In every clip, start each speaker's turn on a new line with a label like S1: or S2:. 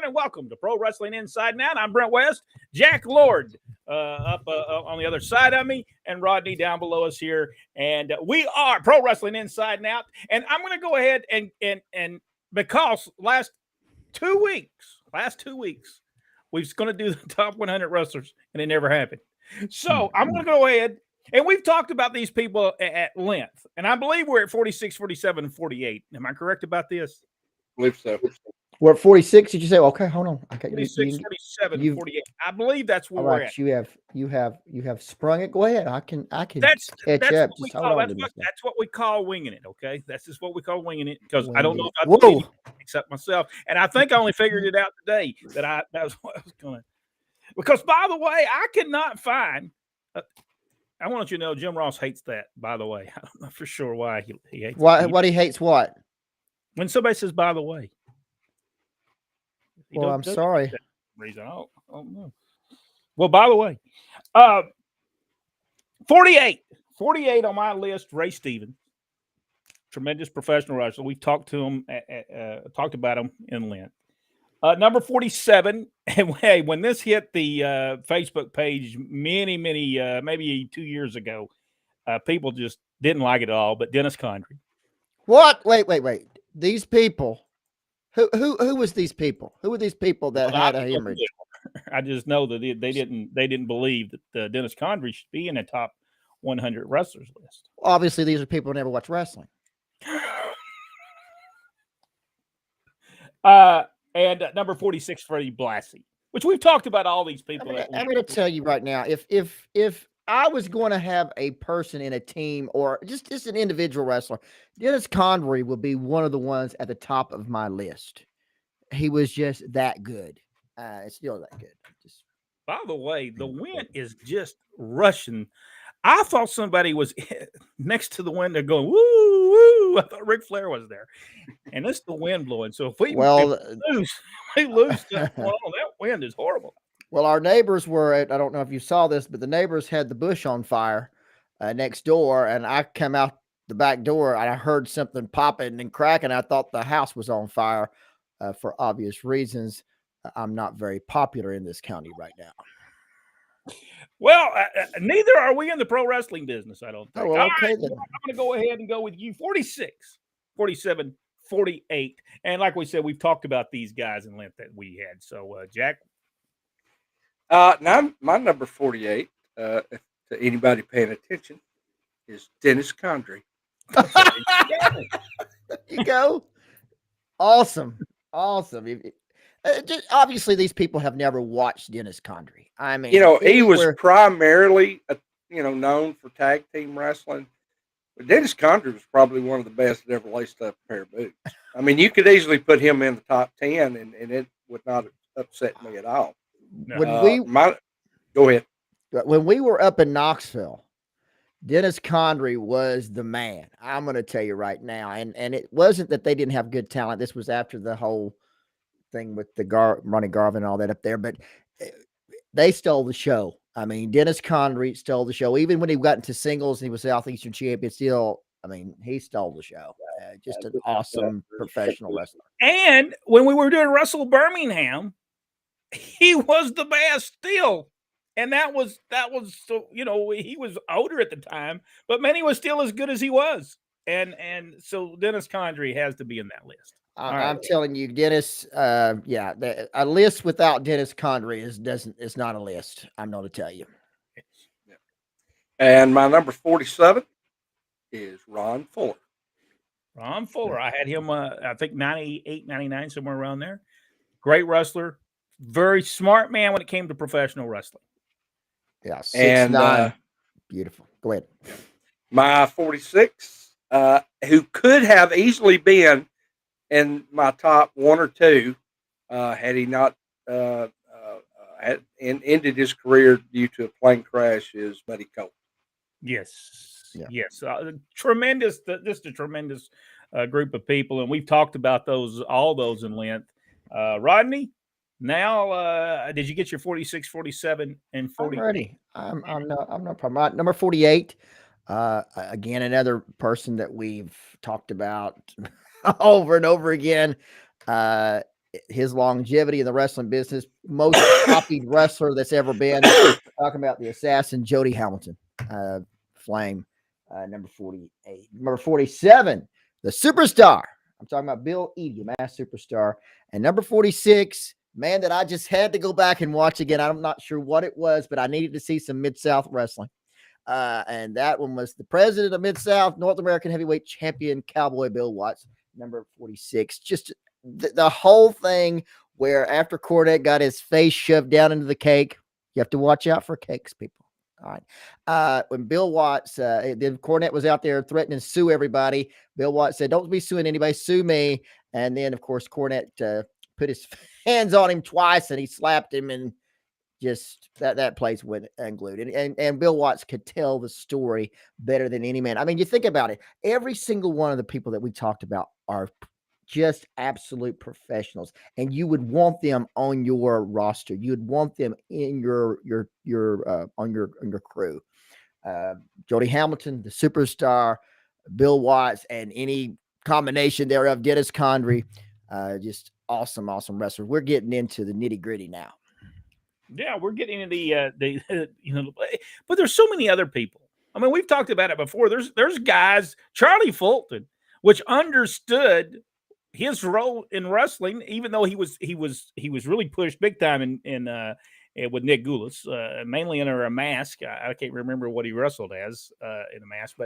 S1: everyone, and welcome to Pro Wrestling Inside Now. I'm Brent West, Jack Lord up on the other side of me, and Rodney down below us here. And we are Pro Wrestling Inside Now. And I'm going to go ahead and because last 2 weeks, we was going to do the top 100 wrestlers, and it never happened. So I'm going to go ahead. And we've talked about these people at length. And I believe we're at 46, 47, and 48. Am I correct about this?
S2: I believe so.
S3: We're at 46. Did you say? Okay, hold on. Okay,
S1: 46, 47, 48. I believe that's where we're at.
S3: You have sprung it. Go ahead. I can
S1: That's
S3: catch
S1: what
S3: up.
S1: we
S3: Just
S1: call,
S3: hold on to
S1: that's what we call winging it, okay? That's just what we call winging it, because I don't know
S3: Whoa.
S1: about anybody except myself. And I think I only figured it out today that was what I was going to. Because, by the way, I cannot find I want you to know Jim Ross hates that, by the way. I don't know for sure why he hates it.
S3: What he hates what?
S1: When somebody says, by the way.
S3: Well, I'm sorry.
S1: Reason. I don't know. Well, by the way, 48 on my list, Ray Stevens. Tremendous professional wrestler. We've talked to him, talked about him in length. Number 47, and hey, when this hit the Facebook page many, maybe 2 years ago, people just didn't like it at all, but Dennis Condrey.
S3: What? Wait. These people, who was these people? Who were these people that had a hemorrhage?
S1: I just know that they didn't believe that Dennis Condrey should be in the top 100 wrestlers list.
S3: Obviously, these are people who never watch wrestling.
S1: And number 46, Freddie Blassie, which we've talked about all these people.
S3: I'm going to tell you right now, if I was going to have a person in a team or just an individual wrestler, Dennis Condrey would be one of the ones at the top of my list. He was just that good. It's still that good.
S1: By the way, the wind is just rushing. I thought somebody was next to the window going, woo, woo. I thought Ric Flair was there. And it's the wind blowing. So if we lose, that wind is horrible.
S3: Well, our neighbors were I don't know if you saw this, but the neighbors had the bush on fire next door. And I came out the back door and I heard something popping and cracking. I thought the house was on fire for obvious reasons. I'm not very popular in this county right now.
S1: Well, neither are we in the pro wrestling business, I don't think.
S3: Oh, well, okay,
S1: then. I'm going to go ahead and go with you. 46, 47, 48. And like we said, we've talked about these guys in length that we had. So, Jack?
S2: Now, my number 48, to anybody paying attention, is Dennis Condrey.
S3: There you go. Awesome. Obviously, these people have never watched Dennis Condrey. I mean,
S2: he was primarily, known for tag team wrestling. But Dennis Condrey was probably one of the best that ever laced up a pair of boots. I mean, you could easily put him in the top 10, and it would not upset me at all.
S3: No.
S2: Go ahead.
S3: When we were up in Knoxville, Dennis Condrey was the man. I'm going to tell you right now. And it wasn't that they didn't have good talent. This was after the whole thing with the Ronnie Garvin and all that up there, but they stole the show. I mean, Dennis Condrey stole the show. Even when he got into singles and he was Southeastern champion, he stole the show. Just an awesome professional wrestler.
S1: And when we were doing Wrestle Birmingham, he was the best still. And that was so, he was older at the time, but man, he was still as good as he was. And so Dennis Condrey has to be in that list.
S3: I'm telling you, Dennis. A list without Dennis Condrey is not a list. I'm going to tell you.
S2: And my number 47 is Ron Fuller.
S1: Ron Fuller. I had him. I think 98, 99, somewhere around there. Great wrestler, very smart man when it came to professional wrestling.
S3: Yeah, 6'9". Beautiful. Go ahead.
S2: My 46, who could have easily been in my top one or two, had he not ended his career due to a plane crash, is Buddy Cole.
S1: Yes. Tremendous, just a tremendous group of people, and we've talked about all those in length. Rodney, now did you get your 46, 47, and 40?
S3: I'm ready. I'm no problem. Number 48. Again, another person that we've talked about over and over again. his longevity in the wrestling business, most copied wrestler that's ever been. Talking about the assassin, Jody Hamilton, Flame, number 48. Number 47, the superstar. I'm talking about Bill Eadie, Mass Superstar. And number 46, man, that I just had to go back and watch again. I'm not sure what it was, but I needed to see some Mid-South wrestling. And that one was the president of Mid-South, North American Heavyweight Champion, Cowboy Bill Watts, number 46. Just the whole thing where after Cornette got his face shoved down into the cake, you have to watch out for cakes, people. All right. When Bill Watts, then Cornette was out there threatening to sue everybody. Bill Watts said, "Don't be suing anybody, sue me." And then, of course, Cornette put his hands on him twice and he slapped him, and just that place went unglued. And Bill Watts could tell the story better than any man. I mean, you think about it. Every single one of the people that we talked about are just absolute professionals, and you would want them on your roster. You'd want them in your on your crew. Jody Hamilton, the superstar, Bill Watts, and any combination thereof, Dennis Condrey, just awesome wrestlers. We're getting into the nitty gritty now.
S1: Yeah, we're getting into the but there's so many other people. I mean, we've talked about it before. There's guys, Charlie Fulton, which understood his role in wrestling, even though he was really pushed big time in with Nick Goulas, mainly under a mask. I can't remember what he wrestled as in a mask,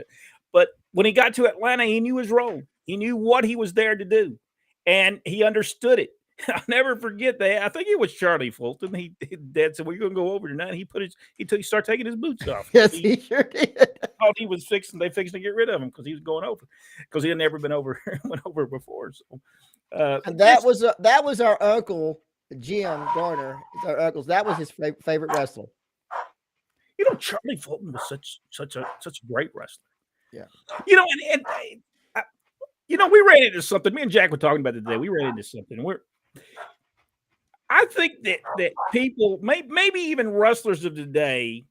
S1: but when he got to Atlanta, he knew his role. He knew what he was there to do, and he understood it. I'll never forget that. I think it was Charlie Fulton. Dad said, "We're going to go over tonight." He started taking his boots off.
S3: Yes, he sure did.
S1: Thought he was fixing to get rid of him because he was going over, because he had never been over went over before. So,
S3: and that was our uncle Jim Garner. It's our uncle's. That was his favorite wrestler.
S1: You know, Charlie Fulton was such a great wrestler.
S3: Yeah.
S1: You know, and we ran into something. Me and Jack were talking about it today. We ran into something. I think that people, maybe even wrestlers of today,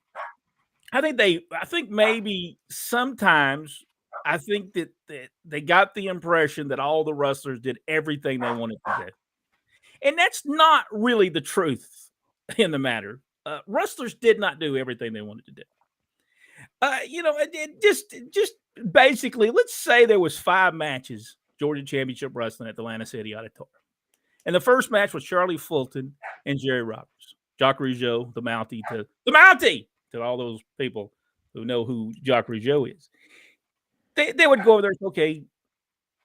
S1: I think maybe sometimes I think that they got the impression that all the wrestlers did everything they wanted to do. And that's not really the truth in the matter. Wrestlers did not do everything they wanted to do. Just basically, let's say there was 5 matches, Georgia Championship Wrestling at the Atlanta City Auditorium. And the first match was Charlie Fulton and Jerry Roberts. Jacques Rougeau, the Mountie, to all those people who know who Jacques Rougeau is. They would go over there and say, okay,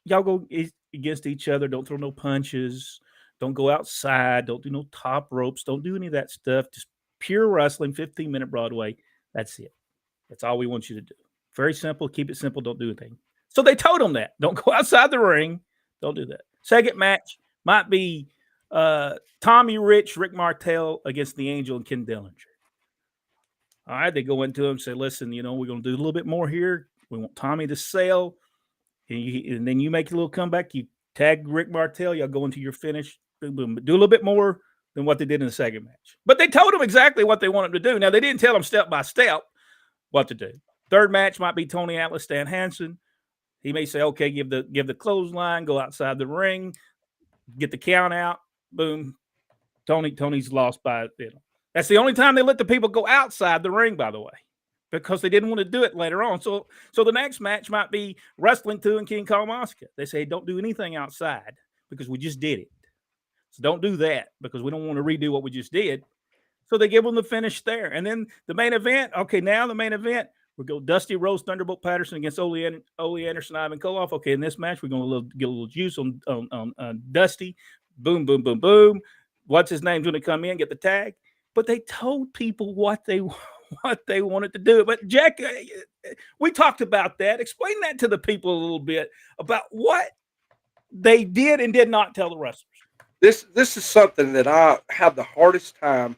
S1: y'all go against each other. Don't throw no punches. Don't go outside. Don't do no top ropes. Don't do any of that stuff. Just pure wrestling, 15-minute Broadway. That's it. That's all we want you to do. Very simple. Keep it simple. Don't do anything. So they told them that. Don't go outside the ring. Don't do that. Second match might be Tommy Rich, Rick Martel against the Angel and Ken Dillinger. All right. They go into him and say, listen, we're going to do a little bit more here. We want Tommy to sell. And then you make a little comeback. You tag Rick Martel. Y'all go into your finish. Boom, boom. Do a little bit more than what they did in the second match. But they told him exactly what they wanted to do. Now, they didn't tell him step by step what to do. Third match might be Tony Atlas, Stan Hansen. He may say, okay, give the clothesline, go outside the ring, get the count out. Boom. Tony's lost by That's the only time they let the people go outside the ring, by the way, because they didn't want to do it later on. So the next match might be Wrestling 2 and King Kong Mosca. They say, don't do anything outside because we just did it. So don't do that because we don't want to redo what we just did. So they give them the finish there. And then the main event. Okay, now the main event. We go Dusty Rose, Thunderbolt Patterson against Ole Anderson, Ivan Koloff. Okay, in this match, we're going to get a little juice on Dusty. Boom, boom, boom, boom. What's his name's going to come in, get the tag. But they told people what they wanted to do. But Jack, we talked about that. Explain that to the people a little bit about what they did and did not tell the wrestlers.
S2: This is something that I have the hardest time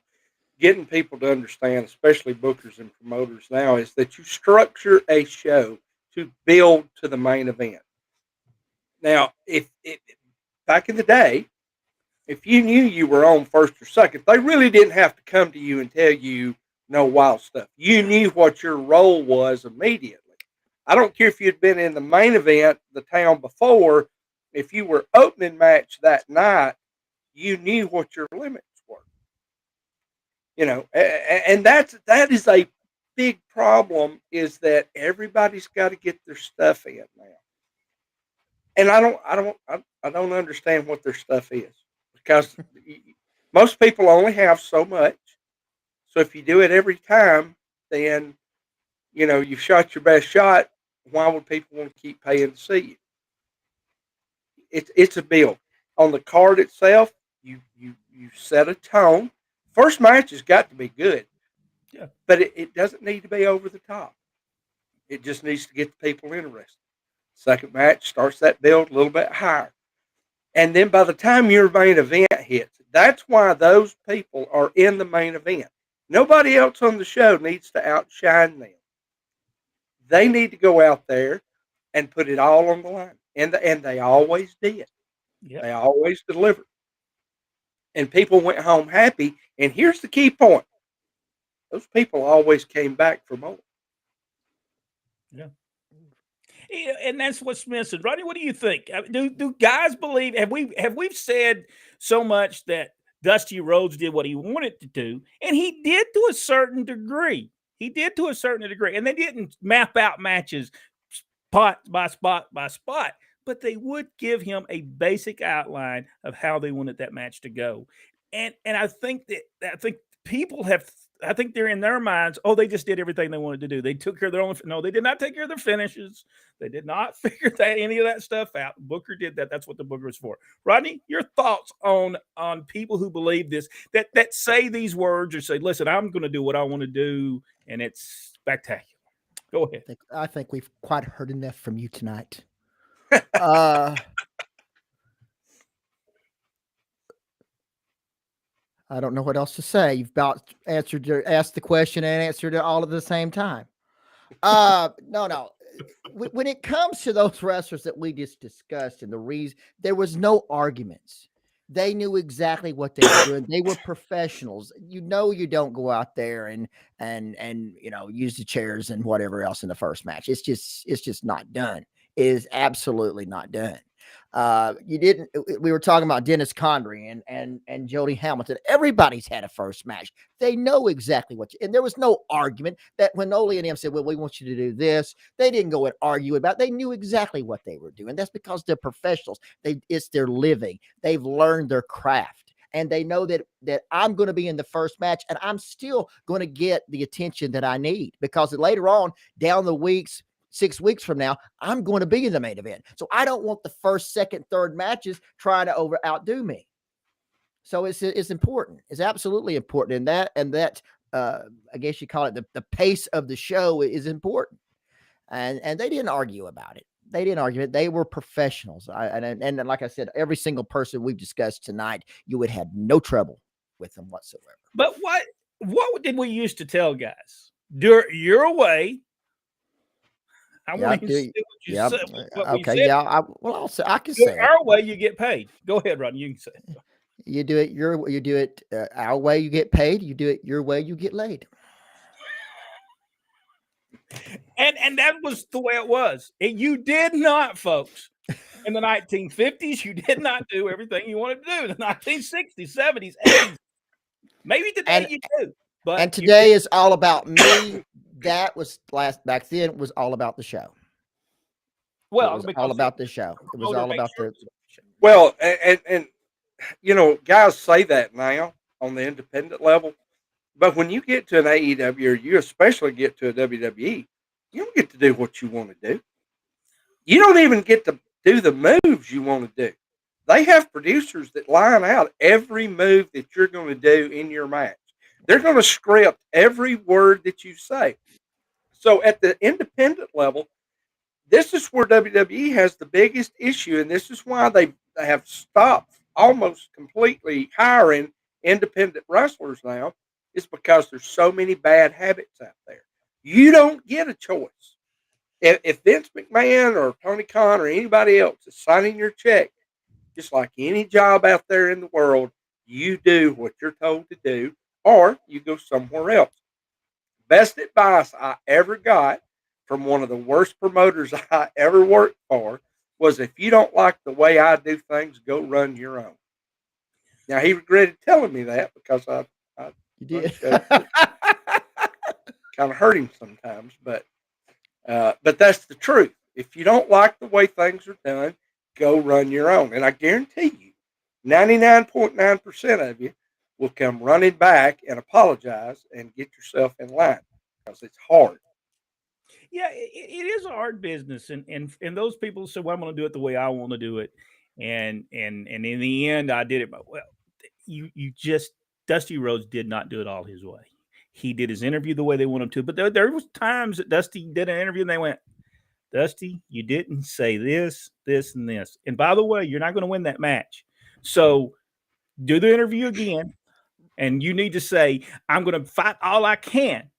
S2: getting people to understand, especially bookers and promoters now, is that you structure a show to build to the main event. Now, if back in the day, if you knew you were on first or second, they really didn't have to come to you and tell you no wild stuff. You knew what your role was immediately. I don't care if you'd been in the main event the town before. If you were opening match that night, you knew what your limits were. And that is a big problem, is that everybody's got to get their stuff in now. And I don't understand what their stuff is, because most people only have so much. So if you do it every time, then you've shot your best shot. Why would people want to keep paying to see you? It's a bill. On the card itself, you set a tone. First match has got to be good.
S1: Yeah.
S2: But it doesn't need to be over the top. It just needs to get the people interested. Second match starts that build a little bit higher. And then by the time your main event hits, that's why those people are in the main event. Nobody else on the show needs to outshine them. They need to go out there and put it all on the line. And they always did.
S1: Yep.
S2: They always delivered. And people went home happy. And here's the key point. Those people always came back for more.
S1: Yeah. And that's what's missing. Rodney, what do you think? Do guys believe, have we said so much that Dusty Rhodes did what he wanted to do, and he did to a certain degree. And they didn't map out matches spot by spot by spot, but they would give him a basic outline of how they wanted that match to go. And I think people have, I think they're in their minds, oh, they just did everything they wanted to do. They took care of their own. No, they did not take care of their finishes. They did not figure any of that stuff out. Booker did that. That's what the Booker is for. Rodney, your thoughts on people who believe this, that say these words or say, listen, I'm going to do what I want to do, and it's spectacular. Go ahead.
S3: I think we've quite heard enough from you tonight. I don't know what else to say. You've about asked the question and answered it all at the same time. No. When it comes to those wrestlers that we just discussed, and the reason, there was no arguments. They knew exactly what they were doing. They were professionals. You don't go out there and use the chairs and whatever else in the first match. It's just not done. It is absolutely not done. We were talking about Dennis Condrey and Jody Hamilton. Everybody's had a first match. They know exactly and there was no argument that when Ole and them said, well, we want you to do this, they didn't go and argue about it. They knew exactly what they were doing. That's because they're professionals. It's their living. They've learned their craft. And they know that I'm going to be in the first match, and I'm still going to get the attention that I need, because later on down the weeks, 6 weeks from now, I'm going to be in the main event. So I don't want the first, second, third matches trying to outdo me. So it's important. It's absolutely important. And that I guess you call it the pace of the show is important. And they didn't argue about it. They didn't argue it. They were professionals. And like I said, every single person we've discussed tonight, you would have no trouble with them whatsoever.
S1: But what did we used to tell guys? You're away. I want to see what you said.
S3: Okay, yeah. I can say
S1: our way, you get paid. Go ahead, Rodney. You can say it.
S3: You do it our way, you get paid. You do it your way, you get laid.
S1: And that was the way it was. And you did not, folks. In the 1950s, you did not do everything you wanted to do. In the 1960s, 70s, 80s. Maybe today you do.
S3: And today is all about me. That was back then. It was all about the show.
S1: Well,
S3: it was all about the show. It was all about the.
S2: Well, and guys say that now on the independent level, but when you get to an AEW, or you especially get to a WWE, you don't get to do what you want to do. You don't even get to do the moves you want to do. They have producers that line out every move that you're going to do in your match. They're going to script every word that you say. So at the independent level, this is where WWE has the biggest issue, and this is why they have stopped almost completely hiring independent wrestlers now, is because there's so many bad habits out there. You don't get a choice. If Vince McMahon or Tony Khan or anybody else is signing your check, just like any job out there in the world, you do what you're told to do, or you go somewhere else. Best advice I ever got from one of the worst promoters I ever worked for was, if you don't like the way I do things, go run your own. Now he regretted telling me that because
S3: You did.
S2: kind of hurt him sometimes, but that's the truth. If you don't like the way things are done, go run your own. And I guarantee you, 99.9% of you will come running back and apologize and get yourself in line because it's hard.
S1: Yeah, it is a hard business, and those people say, "Well, I'm going to do it the way I want to do it," and in the end, I did it. But well, you just Dusty Rhodes did not do it all his way. He did his interview the way they want him to, but there was times that Dusty did an interview and they went, "Dusty, you didn't say this, this, and this." And by the way, you're not going to win that match, so do the interview again, and you need to say, "I'm going to fight all I can,"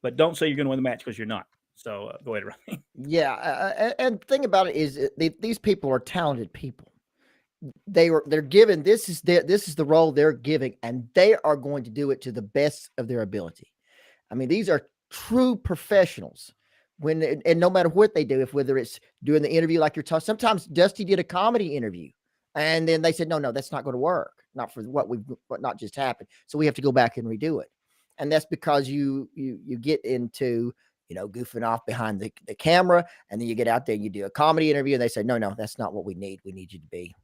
S1: but don't say you're going to win the match because you're not. So go ahead, Ronnie.
S3: Yeah, and the thing about it is these people are talented people. They're given this is the role they're giving, and they are going to do it to the best of their ability. I mean, these are true professionals. And no matter what they do, whether it's doing the interview like you're talking, sometimes Dusty did a comedy interview, and then they said, no, that's not going to work, not for what not just happened. So we have to go back and redo it, and that's because you get into goofing off behind the camera, and then you get out there and you do a comedy interview, and they say, no, that's not what we need. We need you to be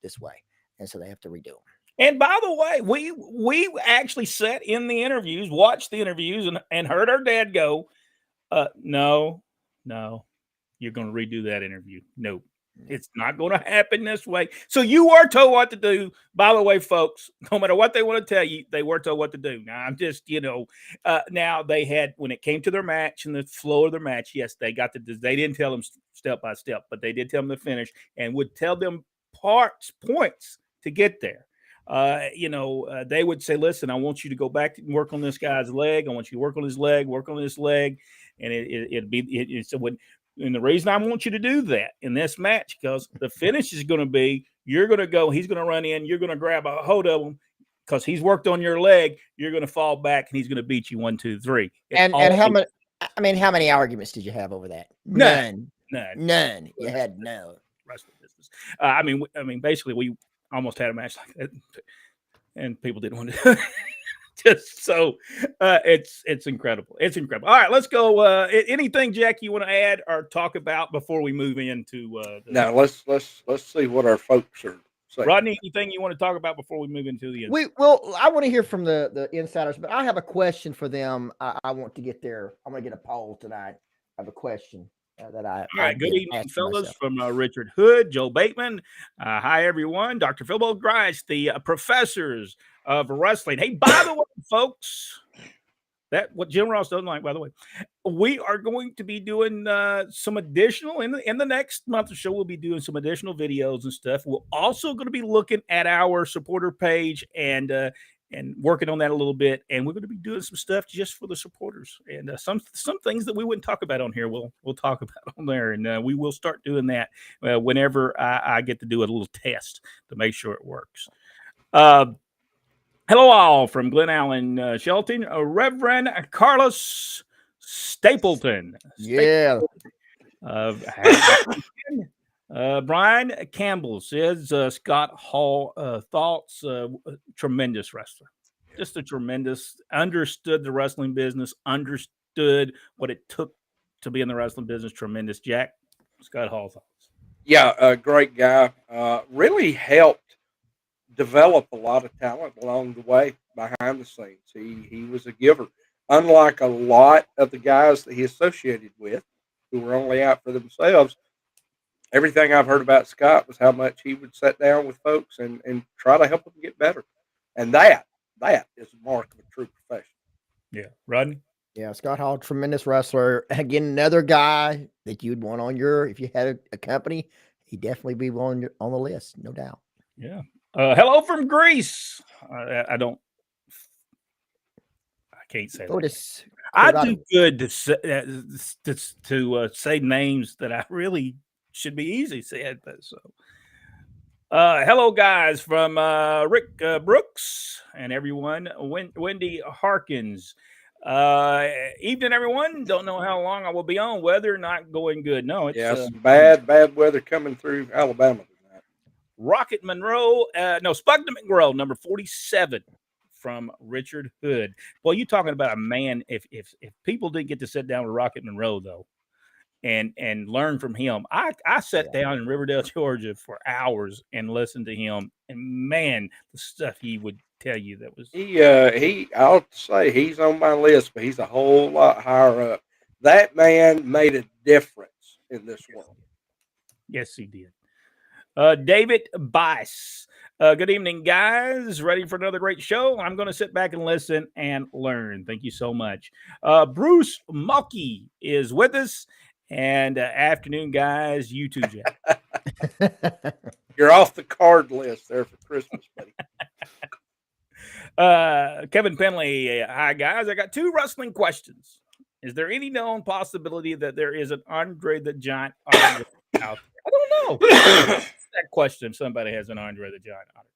S3: this way, and so they have to redo them.
S1: And by the way, we actually sat in the interviews, watched the interviews, and heard our dad go, no, you're going to redo that interview. No, it's not going to happen this way. So you were told what to do. By the way, folks, no matter what they want to tell you, they were told what to do. Now, I'm just, now they had, when it came to their match and the flow of their match, yes, they they didn't tell them step by step, but they did tell them the finish and would tell them points to get there. They would say, listen, I want you to go back and work on this guy's leg. I want you to work on his leg, And and the reason I want you to do that in this match, because the finish is going to be, you're going to go, he's going to run in, you're going to grab a hold of him because he's worked on your leg. You're going to fall back and he's going to beat you 1, 2, 3.
S3: And how many? I mean, how many arguments did you have over that?
S1: None.
S3: You had no
S1: wrestling business. I mean, basically, we almost had a match like that, and people didn't want to. Just so it's incredible. It's incredible. All right, let's go. Anything, Jack, you want to add or talk about before we move into?
S2: Now let's see what our folks are saying.
S1: Rodney, anything you want to talk about before we move into the?
S3: I want to hear from the insiders, but I have a question for them. I want to get there. I'm going to get a poll tonight. I have a question that I.
S1: All right, good evening, fellas, from Richard Hood, Joe Bateman. Hi, everyone. Dr. Philbo Grice, the professors of wrestling. Hey, by the way, folks, what Jim Ross doesn't like, by the way, we are going to be doing some additional in the next month or so. We'll be doing some additional videos and stuff. We're also going to be looking at our supporter page and working on that a little bit. And we're going to be doing some stuff just for the supporters and some things that we wouldn't talk about on here. We'll talk about on there, and we will start doing that whenever I get to do a little test to make sure it works. Hello, all from Glen Allen, Shelton, Reverend Carlos Stapleton.
S3: Yeah.
S1: Brian Campbell says Scott Hall thoughts, tremendous wrestler, just a tremendous, understood the wrestling business, understood what it took to be in the wrestling business. Tremendous. Jack, Scott Hall thoughts.
S2: Yeah, a great guy. Really helped develop a lot of talent along the way behind the scenes. He was a giver, unlike a lot of the guys that he associated with who were only out for themselves. Everything I've heard about Scott was how much he would sit down with folks and try to help them get better. And that is a mark of a true professional.
S1: Yeah. Rodney?
S3: Yeah, Scott Hall, tremendous wrestler. Again, another guy that you'd want on if you had a company, he'd definitely be on the list, no doubt.
S1: Yeah. Hello from Greece. I can't say that. I do good to say names that I really should be easy said. But so, hello guys from Rick Brooks and everyone. Wendy Harkins. Evening, everyone. Don't know how long I will be on. Weather not going good. No, it's
S2: some bad weather coming through Alabama tonight.
S1: Rocket Monroe, Spugna McGraw, number 47 from Richard Hood. Boy, you talking about a man. If people didn't get to sit down with Rocket Monroe though, and learn from him, I sat down in Riverdale, Georgia for hours and listened to him, and man, the stuff he would tell you that was
S2: I'll say he's on my list, but he's a whole lot higher up. That man made a difference in this world.
S1: Yes, he did. David Bice. Good evening, guys. Ready for another great show? I'm going to sit back and listen and learn. Thank you so much. Bruce Mulkey is with us. And afternoon, guys. You too, Jack.
S2: You're off the card list there for Christmas, buddy.
S1: Kevin Penley. Hi, guys. I got 2 wrestling questions. Is there any known possibility that there is an Andre the Giant autograph out there? I don't know. That question. Somebody has an Andre the Giant autograph.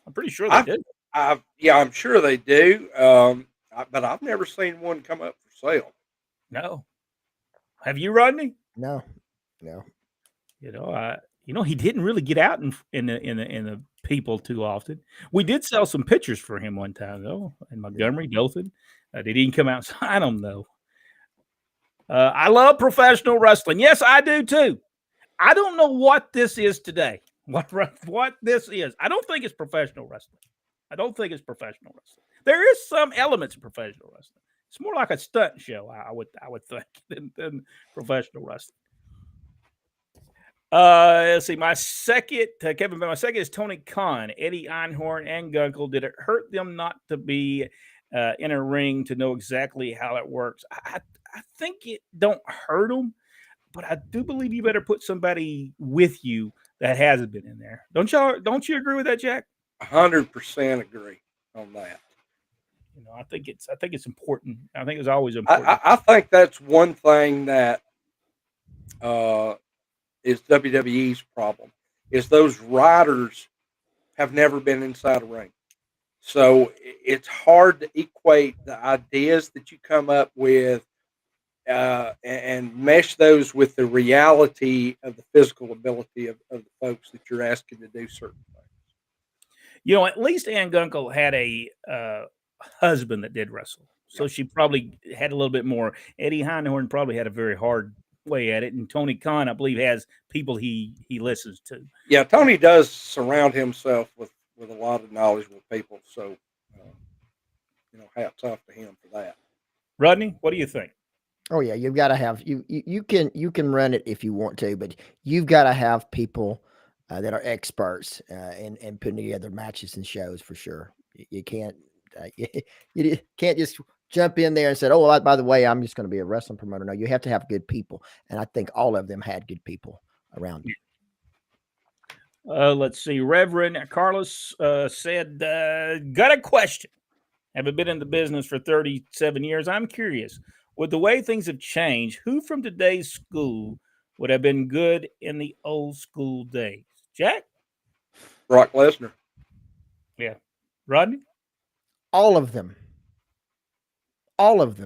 S1: I'm pretty sure they do.
S2: I'm sure they do. But I've never seen one come up for sale.
S1: No. Have you, Rodney?
S3: No.
S1: He didn't really get out in the people too often. We did sell some pictures for him one time though in Montgomery, Dothan. They didn't come out and sign them though. I love professional wrestling. Yes, I do too. I don't know what this is today. What this is. I don't think it's professional wrestling. There is some elements of professional wrestling. It's more like a stunt show, I would think, than professional wrestling. Let's see. My second, Kevin, my second is Tony Khan, Eddie Einhorn, and Gunkel. Did it hurt them not to be in a ring to know exactly how it works? I think it don't hurt them, but I do believe you better put somebody with you that hasn't been in there. Don't you agree with that, Jack?
S2: 100% agree on that.
S1: I think it's important. I think it's always important.
S2: I think that's one thing that is WWE's problem, is those writers have never been inside a ring. So it's hard to equate the ideas that you come up with and mesh those with the reality of the physical ability of the folks that you're asking to do certain things.
S1: At least Ann Gunkel had a husband that did wrestle. So she probably had a little bit more. Eddie Einhorn probably had a very hard way at it. And Tony Khan, I believe, has people he listens to.
S2: Yeah, Tony does surround himself with a lot of knowledgeable people. So, hats off to him for that.
S1: Rodney, what do you think?
S3: Oh yeah, you've got to have you can run it if you want to, but you've got to have people that are experts in putting together matches and shows for sure. You can't you can't just jump in there and say, "Oh, by the way, I'm just going to be a wrestling promoter." No, you have to have good people, and I think all of them had good people around you.
S1: Let's see. Reverend Carlos said, "Got a question. Haven't been in the business for 37 years. I'm curious, with the way things have changed, who from today's school would have been good in the old school days?" Jack?
S2: Brock Lesnar.
S1: Yeah. Rodney?
S3: All of them,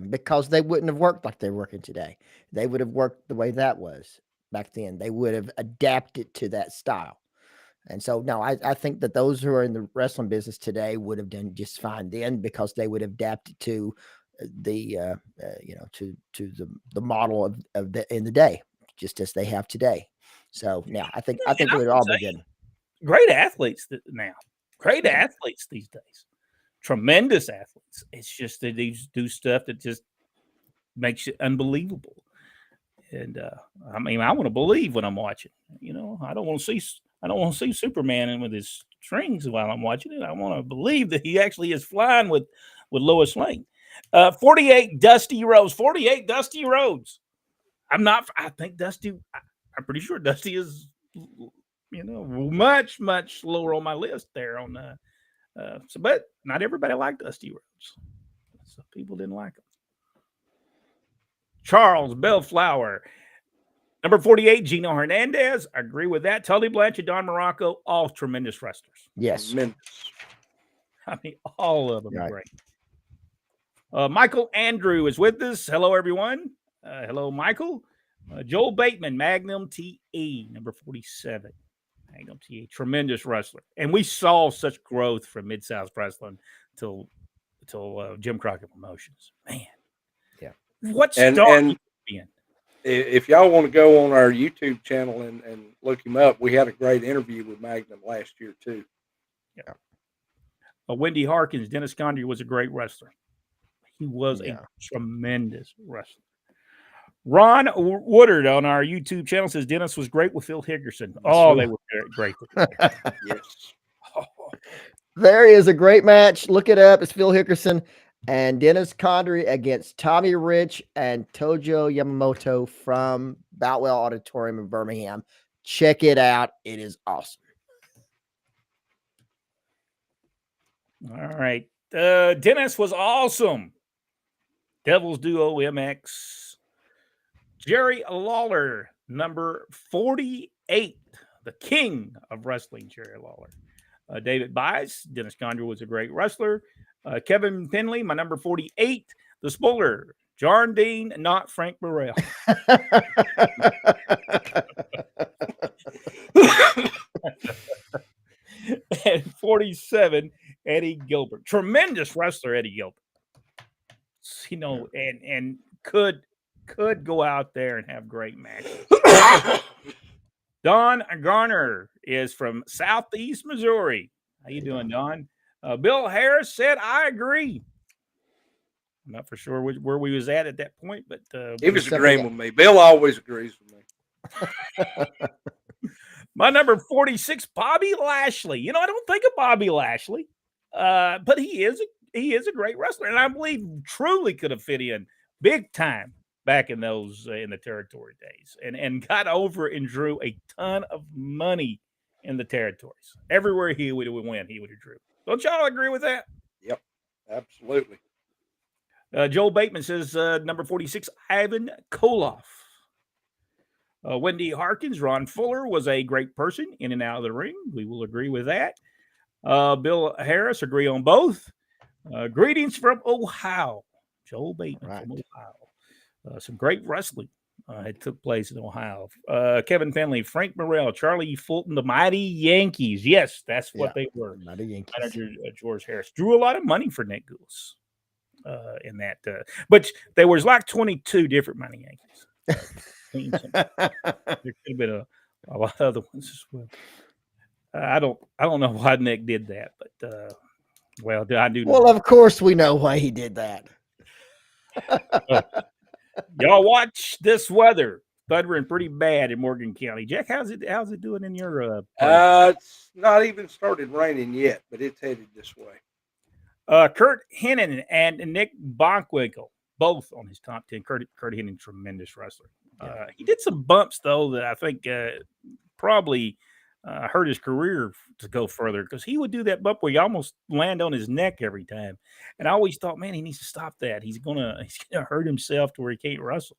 S3: because they wouldn't have worked like they're working today. They would have worked the way that was back then. They would have adapted to that style. And so, no, I think that those who are in the wrestling business today would have done just fine then, because they would have adapted to the, to the model of the in the day, just as they have today. So now I think it would all be good.
S1: Great athletes now. Great athletes these days. Tremendous athletes. It's just that they do stuff that just makes it unbelievable. And I want to believe when I'm watching. I don't want to see Superman in with his strings while I'm watching it. I want to believe that he actually is flying with Lois Lane. 48 Dusty Rhodes. 48 Dusty Rhodes. I'm pretty sure Dusty is, much, much lower on my list there on but not everybody liked Dusty Rhodes. So people didn't like him. Charles Bellflower. Number 48, Gino Hernandez. I agree with that. Tully Blanchard, Don Morocco, all tremendous wrestlers.
S3: Yes.
S2: Tremendous.
S1: All of them are great. Michael Andrew is with us. Hello, everyone. Hello, Michael. Joel Bateman, Magnum TE, number 47. Magnum TA, tremendous wrestler. And we saw such growth from Mid-South Wrestling till Jim Crockett Promotions. Man.
S3: Yeah.
S1: What
S2: And-
S1: star
S2: and-
S1: you been?
S2: If y'all want to go on our YouTube channel and look him up, we had a great interview with Magnum last year too.
S1: Wendy Harkins, Dennis Condrey was a great wrestler. He was
S3: Yeah.
S1: a tremendous wrestler. Ron Woodard on our YouTube channel says Dennis was great with Phil Hickerson. Oh, they were great.
S2: Yes.
S3: There is a great match. Look it up. It's Phil Hickerson and Dennis Condrey against Tommy Rich and Tojo Yamamoto from Boutwell Auditorium in Birmingham. Check it out. It is awesome.
S1: All right. Dennis was awesome. Devil's Duo MX. Jerry Lawler, number 48, the king of wrestling, Jerry Lawler. David Bice, Dennis Condrey was a great wrestler. Kevin Finley, my number 48, the spoiler, John Dean, not Frank Burrell. And 47, Eddie Gilbert. Tremendous wrestler, Eddie Gilbert. You know, and could go out there and have great matches. Don Garner is from Southeast Missouri. How you doing, Don? Bill Harris said, I agree. I'm not for sure where we was at that point, but
S2: He was agreeing with me. Bill always agrees with me.
S1: My number 46, Bobby Lashley. You know, I don't think of Bobby Lashley, but he is a great wrestler, and I believe truly could have fit in big time back in those in the territory days, and got over and drew a ton of money in the territories. Everywhere he would win, he would have drew. Don't y'all agree with that?
S2: Yep, absolutely.
S1: Joel Bateman says number 46, Ivan Koloff. Wendy Harkins, Ron Fuller was a great person in and out of the ring. We will agree with that. Bill Harris, agree on both. Greetings from Ohio. Joel Bateman from Ohio. Some great wrestling it took place in Ohio. Kevin Finley, Frank Morrell, Charlie Fulton, the Mighty Yankees. Yes, that's what they were.
S3: Mighty Yankees.
S1: Manager George Harris drew a lot of money for Nick Goulas in that. But there was like 22 different Mighty Yankees. There could have been a lot of other ones as well. I don't know why Nick did that, but well, I do know.
S3: Well, of course we know why he did that.
S1: Y'all watch this weather. Thundering pretty bad in Morgan County. Jack, how's it doing in your
S2: It's not even started raining yet, but it's headed this way.
S1: Kurt Hennig and Nick Bockwinkel, both on his top 10. Kurt Hennig, tremendous wrestler. He did some bumps though that I think probably hurt his career to go further, because he would do that bump where you almost land on his neck every time. And I always thought, man, he needs to stop that. He's gonna hurt himself to where he can't wrestle.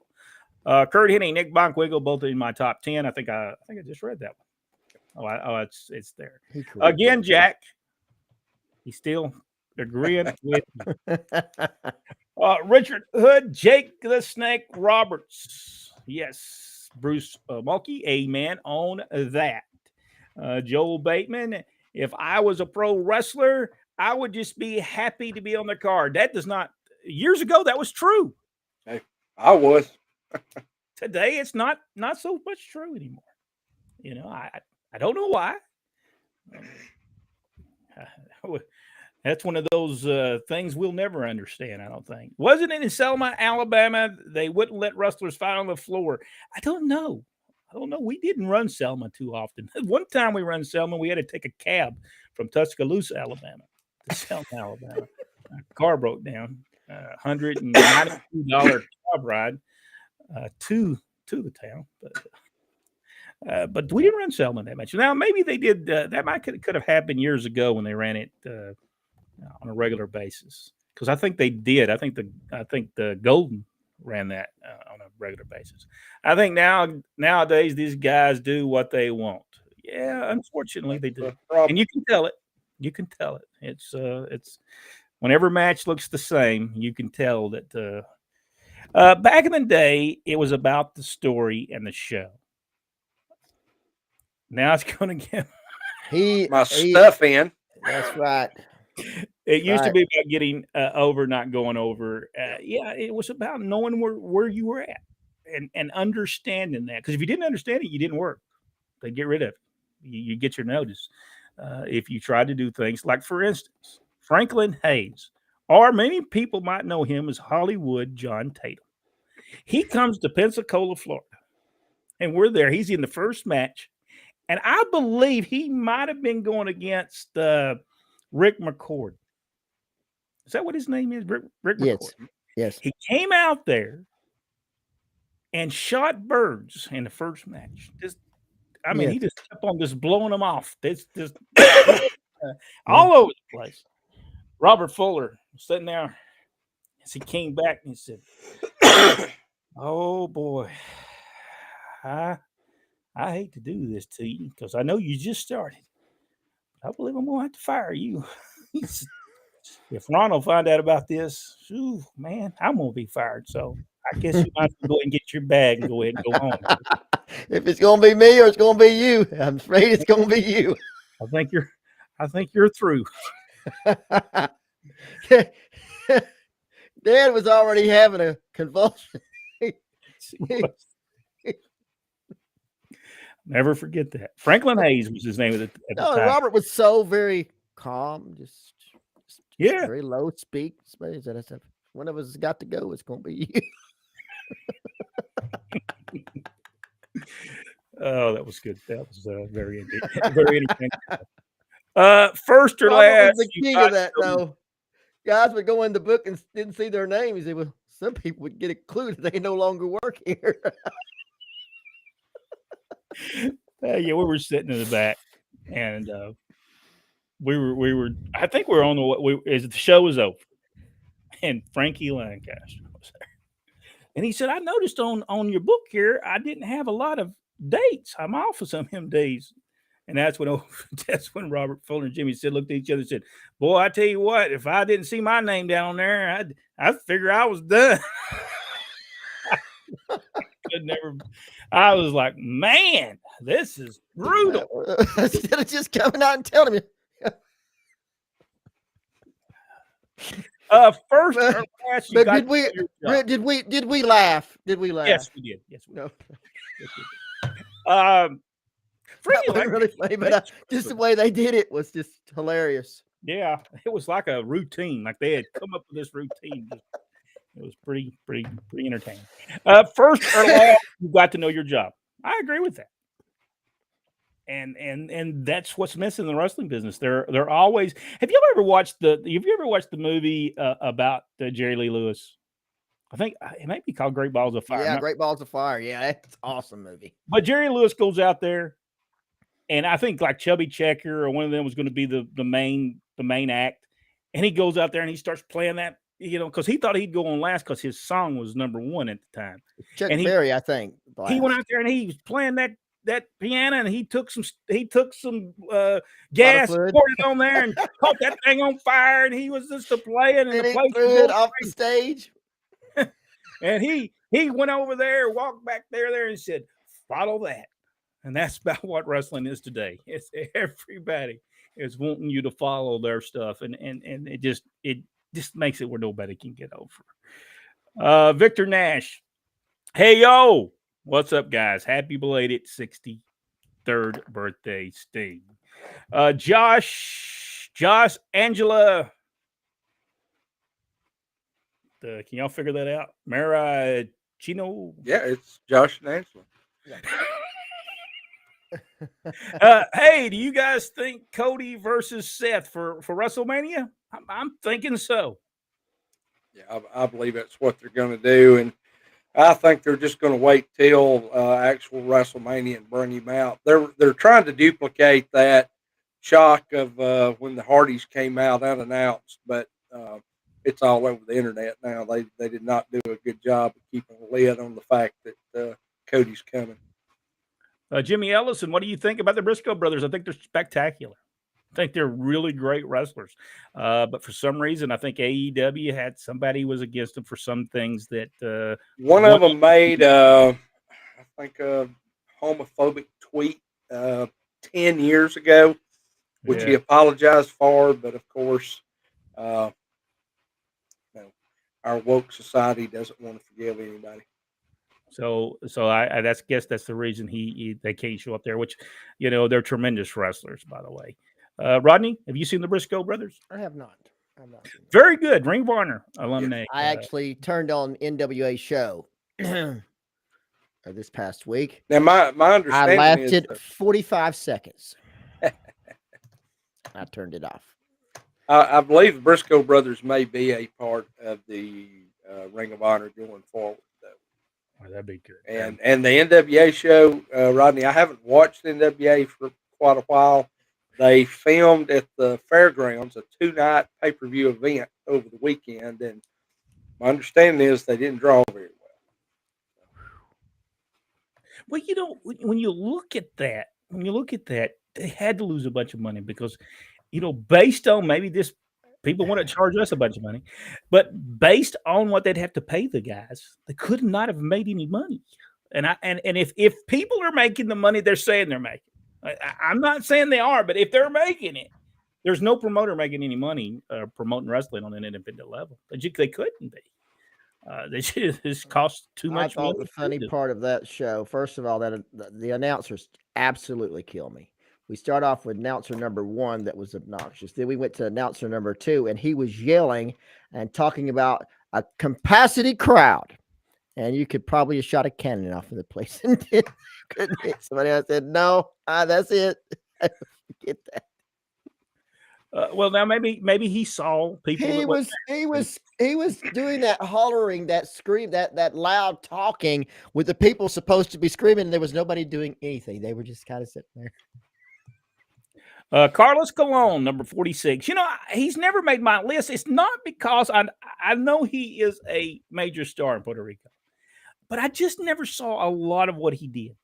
S1: Kurt Hennig, Nick Bockwinkel, both in my top 10. I think I just read that one. It's there. Again, Jack, he's still agreeing with me. Richard Hood, Jake the Snake Roberts. Yes, Bruce Mulkey, amen on that. Joel Bateman, if I was a pro wrestler, I would just be happy to be on the card. That does not, years ago, that was true.
S2: Hey, I was.
S1: Today, it's not so much true anymore. You know, I don't know why. That's one of those things we'll never understand, I don't think. Wasn't it in Selma, Alabama, they wouldn't let wrestlers fight on the floor? I don't know. We didn't run Selma too often. One time we run Selma, we had to take a cab from Tuscaloosa, Alabama to Selma, Alabama. Car broke down. $192 cab ride to the town. But we didn't run Selma that much. Now, maybe they did. That could have happened years ago when they ran it on a regular basis. Because I think they did. I think the Golden ran that on a regular basis. I think nowadays these guys do what they want. Yeah, unfortunately they do, and you can tell it. You can tell it. It's whenever match looks the same, you can tell that. Back in the day, it was about the story and the show. Now it's going to get
S2: my stuff in.
S3: That's right.
S1: It used to be about getting over, not going over. Yeah, it was about knowing where you were at and understanding that. Because if you didn't understand it, you didn't work. They'd get rid of it. You get your notice if you tried to do things like, for instance, Franklin Hayes, or many people might know him as Hollywood John Tatum. He comes to Pensacola, Florida, and we're there. He's in the first match, and I believe he might have been going against Rick McCord. Is that what his name is? Rick
S3: Yes.
S1: McCord.
S3: Yes.
S1: He came out there and shot birds in the first match. He just kept on just blowing them off. This all over the place. Robert Fuller was sitting there as he came back and he said, "Oh boy, I hate to do this to you because I know you just started. I believe I'm going to have to fire you." If Ron will find out about this, man, I'm going to be fired. So I guess you might go ahead and get your bag and go ahead and go home.
S3: If it's going to be me or it's going to be you, I'm afraid it's going to be you.
S1: I think you're through.
S3: Dad was already having a convulsion.
S1: Never forget that. Franklin Hayes was his name at the time.
S3: Robert was so very calm, just very low speak. I said, one of us got to go. It's going to be you.
S1: Oh, that was good. That was very entertaining. First or last,
S3: the key of that though. Guys would go in the book and didn't see their name. He said, "Well, some people would get a clue that they no longer work here."
S1: We were sitting in the back, and we were. I think we were on as the show was over, and Frankie Lancaster was there, and he said, "I noticed on your book here, I didn't have a lot of dates. I'm off of some of them days." And that's when Robert Fuller and Jimmy looked at each other and said, "Boy, I tell you what, if I didn't see my name down there, I'd figure I was done." I was like, "Man, this is brutal."
S3: Instead of just coming out and telling me.
S1: First or last,
S3: but did we laugh? Did we laugh?
S1: Yes, we did. Yes, we did.
S3: No.
S1: Yes, we did.
S3: That was really funny, but just the way they did it was just hilarious.
S1: Yeah, it was like a routine. Like they had come up with this routine. It was pretty entertaining. First or last, you got to know your job. I agree with that. And that's what's missing in the wrestling business. They're always. Have you ever watched the movie about Jerry Lee Lewis? I think it might be called Great Balls of Fire.
S3: Yeah, Great Balls of Fire. Yeah, that's an awesome movie.
S1: But Jerry Lewis goes out there, and I think like Chubby Checker or one of them was going to be the main act, and he goes out there and he starts playing that, because he thought he'd go on last because his song was number one at the time.
S3: Chuck Berry, I think.
S1: He went out there and he was playing that piano, and he took some gas, poured it on there, and caught that thing on fire, and he was just playing, and the place
S3: threw it off the stage.
S1: And he went over there, walked back there, and said, "Follow that." And that's about what wrestling is today. It's everybody is wanting you to follow their stuff, and it just makes it where nobody can get over. Victor Nash, hey yo, what's up, guys? Happy belated 63rd birthday, Steve. Josh, Angela. Can y'all figure that out? Marachino.
S2: Yeah, it's Josh and Angela.
S1: Hey, do you guys think Cody versus Seth for WrestleMania? I'm thinking so.
S2: Yeah, I believe that's what they're going to do, and I think they're just going to wait till actual WrestleMania and bring him out. They're trying to duplicate that shock of when the Hardys came out unannounced, but it's all over the internet now. They did not do a good job of keeping a lid on the fact that Cody's coming.
S1: Jimmy Ellison, what do you think about the Briscoe brothers? I think they're spectacular. I think they're really great wrestlers. But for some reason, I think AEW had somebody was against them for some things that
S2: one of them made, I think, a homophobic tweet 10 years ago, which he apologized for. But of course, our woke society doesn't want to forgive anybody.
S1: So I guess that's the reason they can't show up there. Which, they're tremendous wrestlers, by the way. Rodney, have you seen the Briscoe brothers?
S3: I have not.
S1: Very good. Ring of Honor alumni.
S3: I actually turned on NWA show this past week.
S2: Now, my understanding
S3: I
S2: is
S3: lasted 45 seconds. I turned it off.
S2: I believe the Briscoe brothers may be a part of the Ring of Honor going forward, though.
S1: Oh, that'd be good.
S2: And the NWA show, Rodney, I haven't watched NWA for quite a while. They filmed at the fairgrounds a 2-night pay-per-view event over the weekend, and my understanding is they didn't draw very well.
S1: Well, when you look at that, they had to lose a bunch of money because, based on maybe this, people want to charge us a bunch of money, but based on what they'd have to pay the guys, they could not have made any money. And if people are making the money they're saying they're making, I'm not saying they are, but if they're making it, there's no promoter making any money promoting wrestling on an independent level. They couldn't be. They just cost too much.
S3: I thought the funny part of that show, first of all, that the announcers absolutely kill me. We start off with announcer number 1 that was obnoxious. Then we went to announcer number 2, and he was yelling and talking about a capacity crowd. And you could probably have shot a cannon off of the place and couldn't hit somebody else. Said, no, that's it. Get that.
S1: Well, now maybe he saw people.
S3: He was doing that hollering, that scream, that loud talking with the people supposed to be screaming, and there was nobody doing anything. They were just kind of sitting there.
S1: Carlos Colon, number 46. He's never made my list. It's not because I know he is a major star in Puerto Rico, but I just never saw a lot of what he did.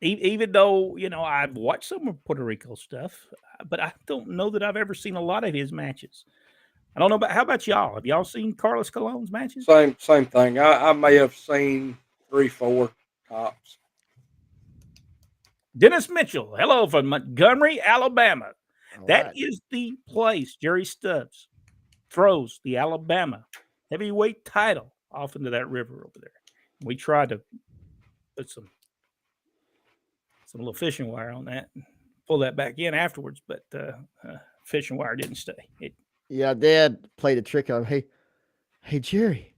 S1: Even though, I've watched some of Puerto Rico stuff, but I don't know that I've ever seen a lot of his matches. I don't know how about y'all? Have y'all seen Carlos Colon's matches?
S2: Same thing. I may have seen 3-4 tops.
S1: Dennis Mitchell, hello from Montgomery, Alabama.
S3: All
S1: That
S3: right.
S1: is the place Jerry Stubbs throws the Alabama heavyweight title off into that river over there. We tried to put some little fishing wire on that and pull that back in afterwards, but fishing wire didn't stay.
S3: Yeah, Dad played a trick on him. Hey, Jerry,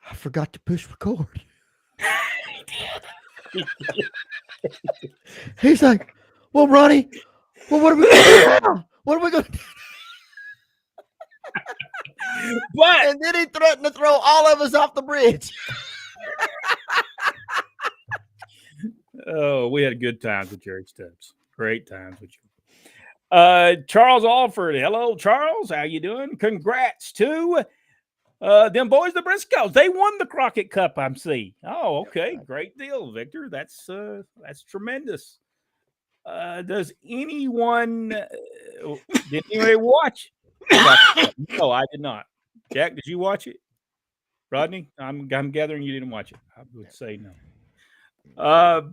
S3: I forgot to push record. He's like, well, Ronnie, what are we going to do? What are we going to do?
S1: But
S3: And then he threatened to throw all of us off the bridge.
S1: oh, we had good times with Jerry Stubbs. Great times with you. Charles Alford. Hello, Charles. How you doing? Congrats to them boys, the Briscoes. They won the Crockett Cup, I'm seeing. Oh, okay. Great deal, Victor. That's tremendous. Does anyone did anybody watch? No, I did not. Jack, did you watch it? Rodney, I'm gathering you didn't watch it. I would say no. All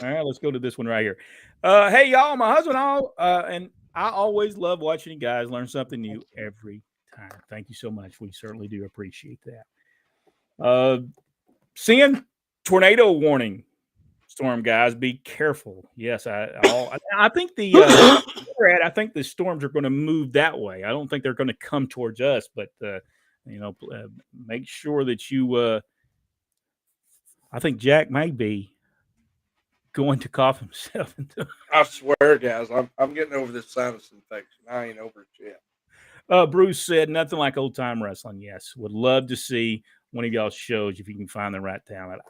S1: right, let's go to this one right here. Hey, y'all, my husband, and I always love watching you guys learn something new every time. Thank you so much. We certainly do appreciate that. Seeing tornado warning storm, guys, be careful. Yes, I think I think the storms are going to move that way. I don't think they're going to come towards us, but make sure that you. I think Jack may be going to cough himself into.
S2: I swear, guys, I'm getting over this sinus infection. I ain't over it yet.
S1: Bruce said nothing like old time wrestling. Yes, would love to see one of y'all's shows if you can find the right talent.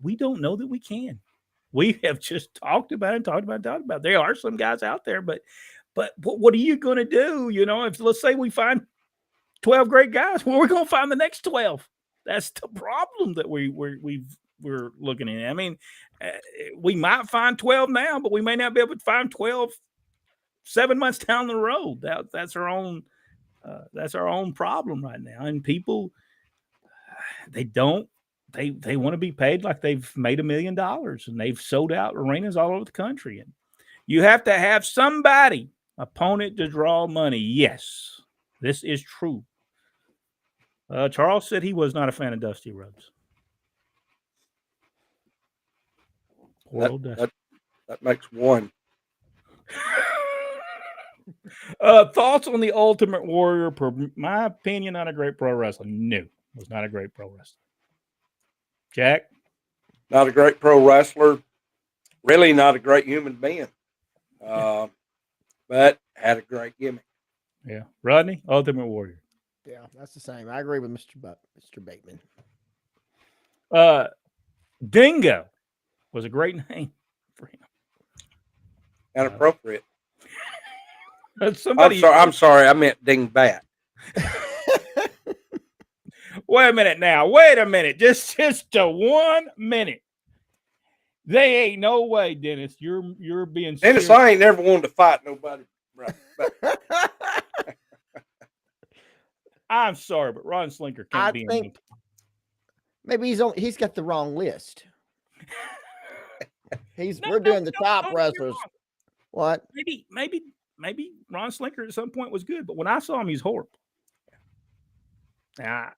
S1: We don't know that we can. We have just talked about it. There are some guys out there, but what are you going to do? If let's say we find 12 great guys, where are we going to find the next 12? That's the problem that we're looking at. I mean, we might find 12 now, but we may not be able to find 12 7 months down the road. That's our own problem right now. And people, they don't. They want to be paid like they've made $1 million and they've sold out arenas all over the country. And you have to have somebody opponent to draw money. Yes, this is true. Charles said he was not a fan of Dusty Rhodes. Poor old Dusty.
S2: That makes one.
S1: Thoughts on the Ultimate Warrior? Per my opinion, not a great pro wrestler. No, was not a great pro wrestler. Jack?
S2: Not a great pro wrestler. Really not a great human being. But had a great gimmick.
S1: Yeah. Rodney? Ultimate Warrior.
S3: Yeah, that's the same. I agree with Mr. Bateman.
S1: Dingo was a great name for him.
S2: Inappropriate.
S1: Somebody.
S2: I'm sorry. I meant Dingbat.
S1: Wait a minute now. Wait a minute. Just 1 minute. They ain't no way, Dennis. You're being
S2: Dennis,
S1: serious.
S2: I ain't never wanted to fight nobody. Right.
S1: I'm sorry, but Ron Slinker can't be.
S3: I think maybe he's got the wrong list. We're doing the top wrestlers. What?
S1: Maybe Ron Slinker at some point was good, but when I saw him, he's horrible. I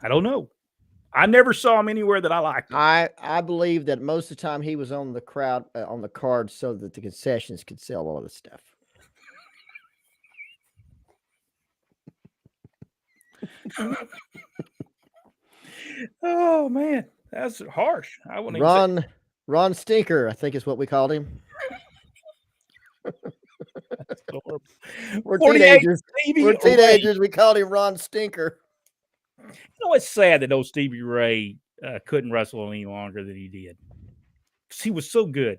S1: don't know. I never saw him anywhere that I liked him.
S3: I believe that most of the time he was on the on the card so that the concessions could sell all the stuff.
S1: Oh man, that's harsh. I wouldn't even say.
S3: Ron Stinker, I think is what we called him. We're teenagers. We called him Ron Stinker.
S1: You know, it's sad that old Stevie Ray couldn't wrestle any longer than he did. Because he was so good.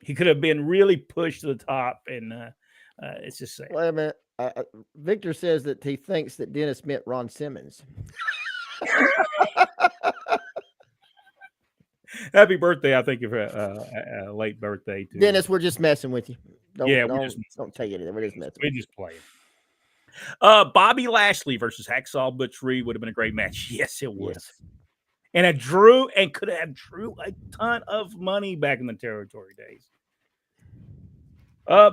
S1: He could have been really pushed to the top, and it's just sad.
S3: Wait a minute. Victor says that he thinks that Dennis meant Ron Simmons.
S1: Happy birthday, I think, of a late birthday to
S3: Dennis. We're just messing with you.
S1: Don't
S3: take anything. We're just messing.
S1: We're just playing. Bobby Lashley versus Hacksaw Butch Reed would have been a great match. Yes, it would.
S3: Yes.
S1: And could have drew a ton of money back in the territory days.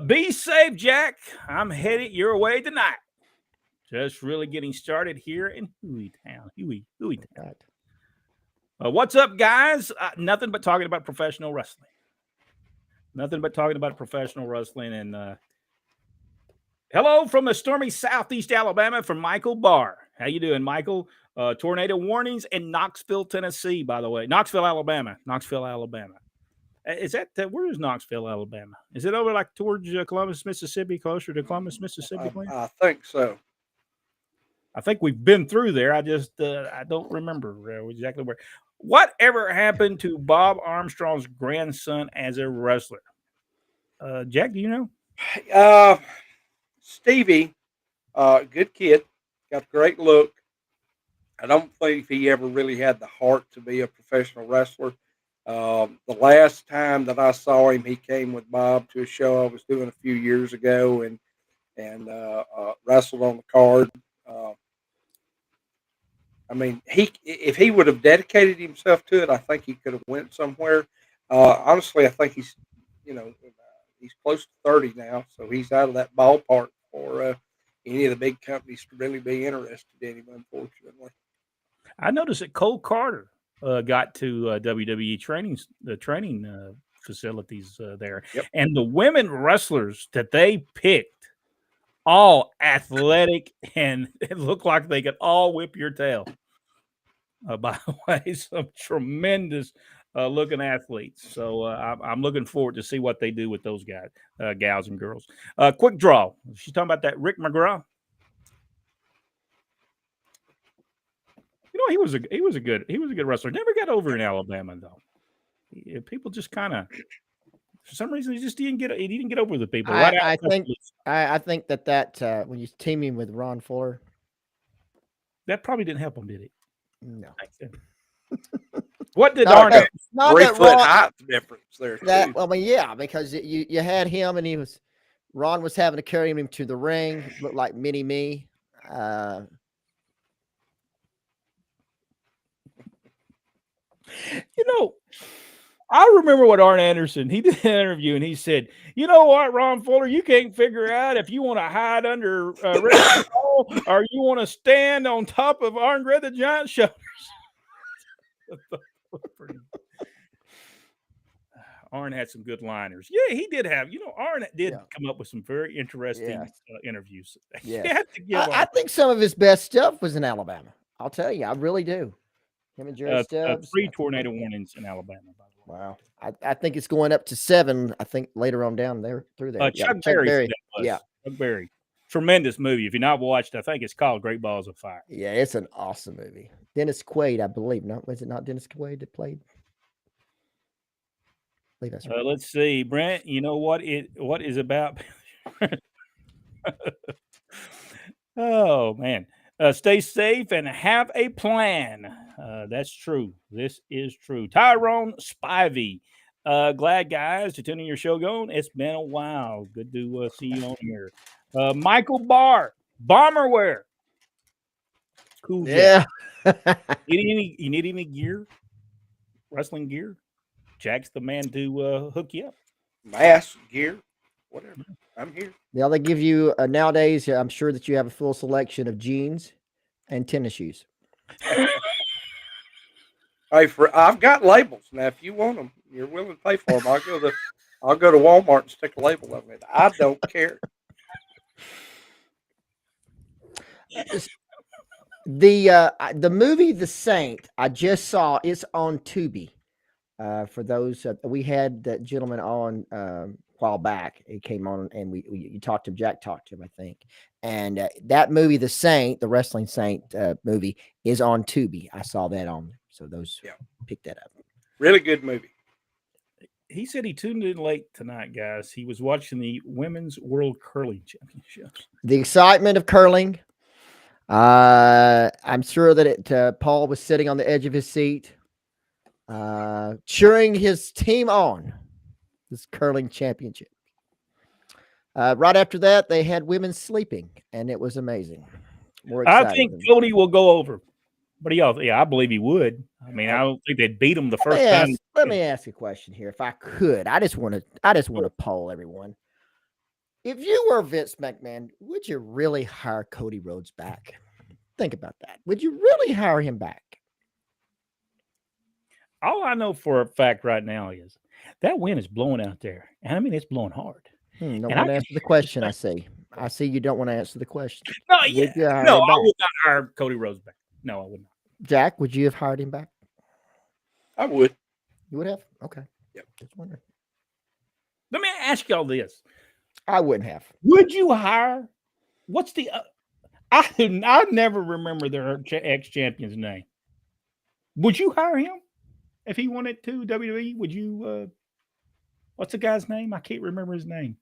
S1: Be safe, Jack. I'm headed your way tonight. Just really getting started here in Hueytown. Hueytown.
S3: Right.
S1: What's up, guys? Nothing but talking about professional wrestling. And hello from the stormy southeast Alabama from Michael Barr. How you doing, Michael? Tornado warnings in Knoxville, Tennessee, by the way. Knoxville, Alabama. Is that where is Knoxville, Alabama? Is it over like towards Columbus, Mississippi, closer to Columbus, Mississippi?
S2: I think so.
S1: I think we've been through there. I just I don't remember exactly where. Whatever happened to Bob Armstrong's grandson as a wrestler? Jack, do you know?
S2: Stevie, good kid, got a great look. I don't think he ever really had the heart to be a professional wrestler. The last time that I saw him, he came with Bob to a show I was doing a few years ago and wrestled on the card. I mean, if he would have dedicated himself to it, I think he could have went somewhere. Honestly, I think he's close to 30 now, so he's out of that ballpark for any of the big companies to really be interested in him, unfortunately.
S1: I noticed that Cole Carter got to WWE training facilities there.
S2: Yep.
S1: And the women wrestlers that they picked, all athletic, and it looked like they could all whip your tail. By the way, some tremendous looking athletes. So I'm looking forward to see what they do with those guys, gals and girls. Quick draw. She's talking about that Rick McGraw. You know, he was a good wrestler. Never got over in Alabama though. People just kind of, for some reason, he didn't get over the people.
S3: I think that when you team him with Ron Fuller,
S1: that probably didn't help him, did it?
S3: No.
S1: What did
S3: not
S1: Arno?
S2: 3-foot height difference there.
S3: Because you had him and Ron was having to carry him to the ring, looked like Mini Me.
S1: I remember what Arn Anderson, he did an interview and he said, you know what, Ron Fuller, you can't figure out if you want to hide under Rick Paul or you want to stand on top of Andre the Giant's shoulders. Arn had some good liners. Yeah, he did have, Arn did come up with some very interesting interviews.
S3: Yeah. I think some of his best stuff was in Alabama. I'll tell you, I really do. Him and Jerry Stubbs.
S1: 3 tornado warnings in Alabama, by the way.
S3: Wow. I think it's going up to 7. I think later on down there through there.
S1: Chuck Berry. Yeah. Chuck Berry. Tremendous movie. If you're not watched, I think it's called Great Balls of Fire.
S3: Yeah, it's an awesome movie. Dennis Quaid, I believe. No, was it not Dennis Quaid that played? I believe that's right.
S1: Let's see, Brent. You know what is about? Oh man. Stay safe and have a plan. That's true. This is true. Tyrone Spivey. Glad, guys, to tuning your show going. It's been a while. Good to see you on here. Michael Barr. Bomberware. Cool.
S3: Yeah.
S1: You need any gear? Wrestling gear? Jack's the man to hook you up.
S2: Mask, gear, whatever. I'm here.
S3: Yeah, they give you nowadays. I'm sure that you have a full selection of jeans and tennis shoes.
S2: Hey, I've got labels now. If you want them, you're willing to pay for them. I'll go to Walmart and stick a label on it. I don't care.
S3: The movie The Saint I just saw. It's on Tubi. For those we had that gentleman on a while back. He came on and you talked to him. Jack talked to him, I think. And that movie, The Saint, the Wrestling Saint movie, is on Tubi. I saw that on. So those pick that up.
S2: Really good movie.
S1: He said he tuned in late tonight, guys. He was watching the Women's World Curling Championships.
S3: The excitement of curling. I'm sure that Paul was sitting on the edge of his seat, cheering his team on this curling championship. Right after that, they had women sleeping, and it was amazing.
S1: I think Cody will go over. What do y'all? Yeah, I believe he would. I mean, I don't think they'd beat him the first time.
S3: Let me ask you a question here, if I could. I just want to poll everyone. If you were Vince McMahon, would you really hire Cody Rhodes back? Think about that. Would you really hire him back?
S1: All I know for a fact right now is that wind is blowing out there. And I mean, it's blowing hard.
S3: Don't want to answer the question, I see. I see you don't want to answer the question.
S1: No, I would not hire Cody Rhodes back. No, I would not.
S3: Jack, would you have hired him back?
S2: I would.
S3: You would have? Okay.
S2: Yep.
S3: Just wondering.
S1: Let me ask y'all this.
S3: I wouldn't have.
S1: Would you hire? What's the... I never remember their ex-champion's name. Would you hire him if he wanted to WWE? Would you... what's the guy's name? I can't remember his name.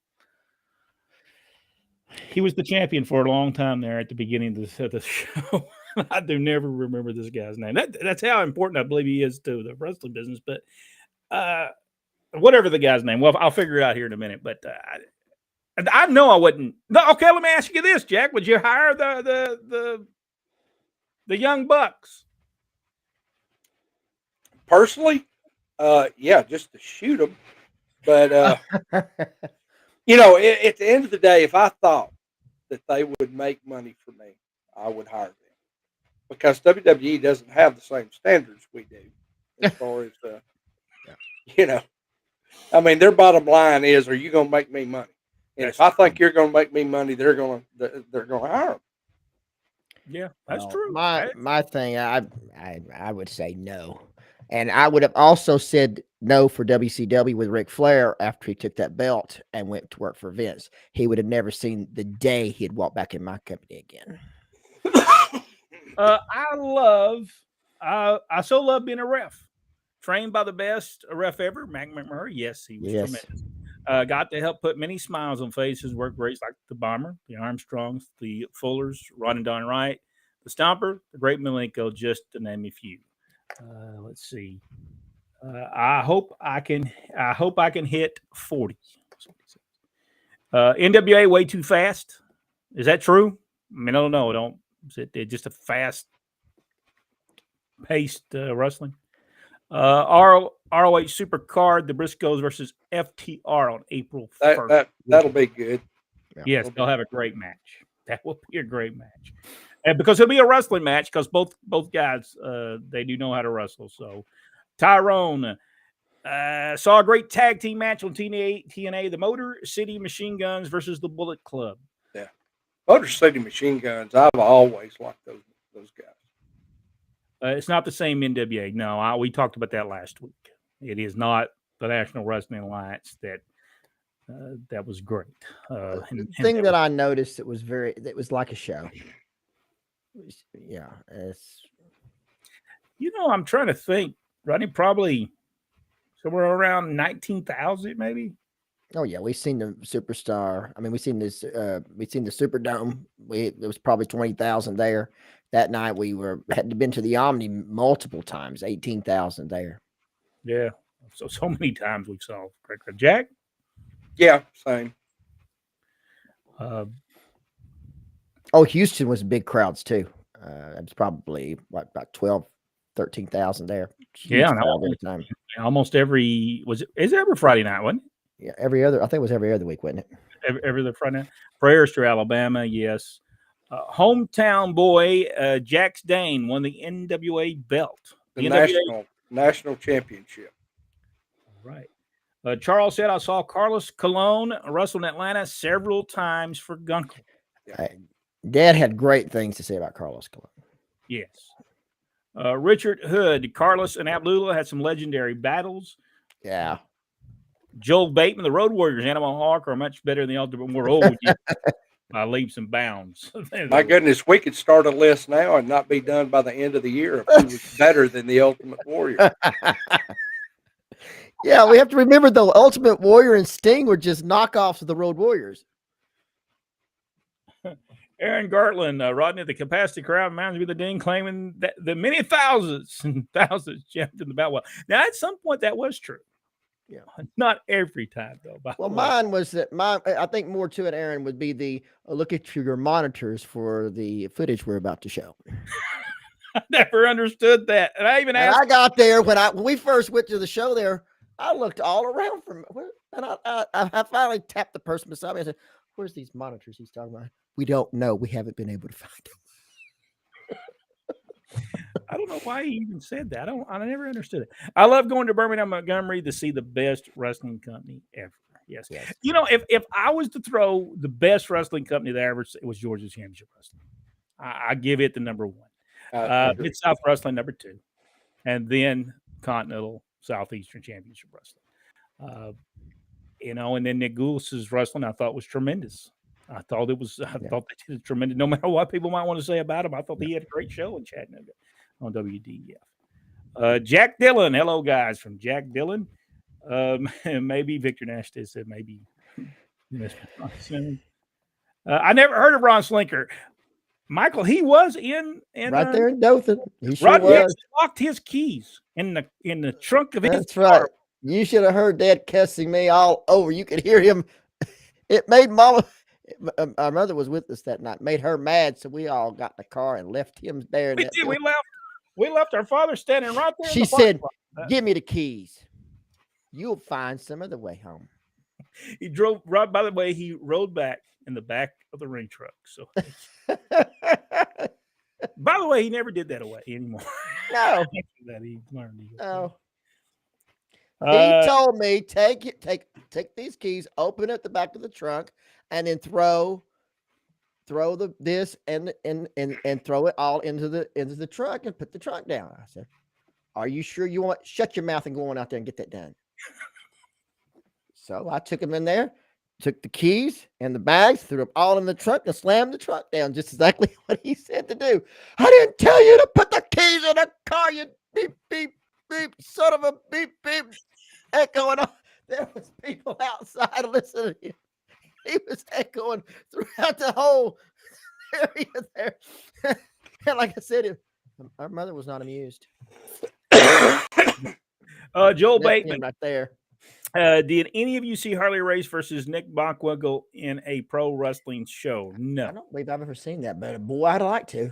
S1: He was the champion for a long time there at the beginning of the show. I do never remember this guy's name. That's how important I believe he is to the wrestling business. But whatever the guy's name, well, I'll figure it out here in a minute. But I know I wouldn't. No, okay, let me ask you this, Jack. Would you hire the young bucks?
S2: Personally, yeah, just to shoot them. But you know, at the end of the day, if I thought that they would make money for me, I would hire them. Because WWE doesn't have the same standards we do as far as, you know, I mean, their bottom line is, are you going to make me money? And if I think you're going to make me money, they're going to hire them.
S1: Yeah, that's true.
S3: My thing, I would say no. And I would have also said no for WCW with Ric Flair after he took that belt and went to work for Vince. He would have never seen the day he'd walk back in my company again.
S1: I so love being a ref. Trained by the best ref ever, Mac McMurray. Yes, he was tremendous. Got to help put many smiles on faces, work greats like the Bomber, the Armstrongs, the Fullers, Ron and Don Wright, the Stomper, the Great Malenko, just to name a few. Let's see. I hope I can hit 40. NWA way too fast. Is that true? I mean, I don't know. Is it just a fast-paced wrestling? ROH Super Card, the Briscoes versus FTR on April 1st.
S2: That'll be good.
S1: Yes, they'll have a great match. That will be a great match. And because it'll be a wrestling match, because both guys they do know how to wrestle. So Tyrone saw a great tag team match on TNA, the Motor City Machine Guns versus the Bullet Club.
S2: Yeah. Motor City Machine Guns, I've always liked those guys.
S1: It's not the same NWA. No, we talked about that last week. It is not the National Wrestling Alliance that was great.
S3: The thing that I noticed, it was like a show. Yeah,
S1: I'm trying to think. Rodney, probably somewhere around 19,000, maybe.
S3: Oh yeah, we've seen the Superstar. I mean, we've seen this. We've seen the Superdome. There was probably 20,000 there. That night we had been to the Omni multiple times. 18,000 there.
S1: Yeah, so many times we saw Jack.
S2: Yeah, same.
S3: Houston was big crowds too. It was probably about 12, 13,000 there.
S1: Yeah, time. Almost every is it every Friday night, wasn't it?
S3: Yeah, every other. I think it was every other week, wasn't it?
S1: Every other Friday night. Prayers to Alabama, yes. Hometown boy Jax Dane won the NWA belt.
S2: The national championship.
S1: Right. Charles said, I saw Carlos Colon wrestle in Atlanta several times for Gunkel.
S3: Yeah. Dad had great things to say about Carlos Colon.
S1: Yes. Richard Hood, Carlos and Abdullah had some legendary battles.
S3: Yeah.
S1: Joel Bateman, the Road Warriors, Animal Hawk are much better than the Ultimate Warrior by leaps and bounds.
S2: My goodness, we could start a list now and not be done by the end of the year if he was better than the Ultimate Warrior.
S3: Yeah, we have to remember the Ultimate Warrior and Sting were just knockoffs of the Road Warriors.
S1: Aaron Gartland, Rodney, the capacity crowd reminds me of the Dean claiming that the many thousands and thousands jumped in the battle. Now, at some point, that was true. Yeah, not every time though.
S3: Well, mine was that I think more to it, Aaron, would be the look at your monitors for the footage we're about to show.
S1: I never understood that, and I even asked.
S3: I got there when we first went to the show. There, I looked all around and I finally tapped the person beside me. I said, "Where's these monitors he's talking about?" We don't know. We haven't been able to find them.
S1: I don't know why he even said that. I never understood it. I love going to Birmingham, Montgomery to see the best wrestling company ever. Yes. If I was to throw the best wrestling company that ever, it was Georgia's Championship Wrestling. I give it the number one. Mid-South Wrestling number 2, and then Continental Southeastern Championship Wrestling. And then Nick Goulis's wrestling I thought was tremendous. I thought they did tremendous. No matter what people might want to say about him, I thought he had a great show in Chattanooga on WDF. Jack Dillon, hello guys from Jack Dillon. Maybe Victor Nash said maybe. I never heard of Ron Slinker. Michael, he was in
S3: right there in Dothan. He
S1: sure was. Locked his keys in the trunk of his
S3: That's car. Right. You should have heard Dad cussing me all over. You could hear him. It made Mama. Our mother was with us that night. Made her mad, so we all got in the car and left him there.
S1: We left our father standing right there.
S3: She said, "Give me the keys. You'll find some other way home."
S1: He drove right. By the way, he rode back in the back of the ring truck. So, by the way, he never did that away anymore.
S3: No,
S1: that he learned.
S3: No. He told me take these keys, open up the back of the trunk, and then throw this and throw it all into the trunk and put the trunk down. I said, "Are you sure you want? Shut your mouth and go on out there and get that done." So I took him in there, took the keys and the bags, threw them all in the trunk, and slammed the trunk down. Just exactly what he said to do. I didn't tell you to put the keys in the car. You beep beep beep, son of a beep beep. Echoing on. There was people outside listening to him. He was echoing throughout the whole area there. And like I said, our mother was not amused.
S1: Joel Bateman
S3: right there.
S1: Did any of you see Harley Race versus Nick Bockwinkel in a pro wrestling show? No.
S3: I don't believe I've ever seen that, but boy, I'd like to.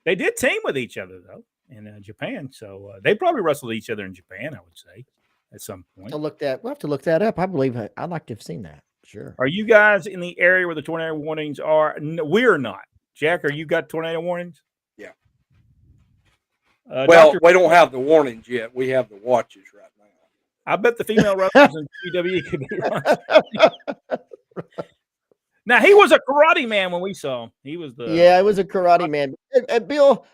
S1: They did team with each other, though. in Japan. So they probably wrestled each other in Japan, I would say, at some point.
S3: We'll have to look that up. I believe I'd like to have seen that. Sure.
S1: Are you guys in the area where the tornado warnings are? No, we're not. Jack, are you got tornado warnings?
S2: Yeah.
S1: Well,
S2: we don't have the warnings yet. We have the watches right now.
S1: I bet the female wrestlers in WWE could be wrong. Now, he was a karate man when we saw him. He was
S3: it was a karate man. And Bill,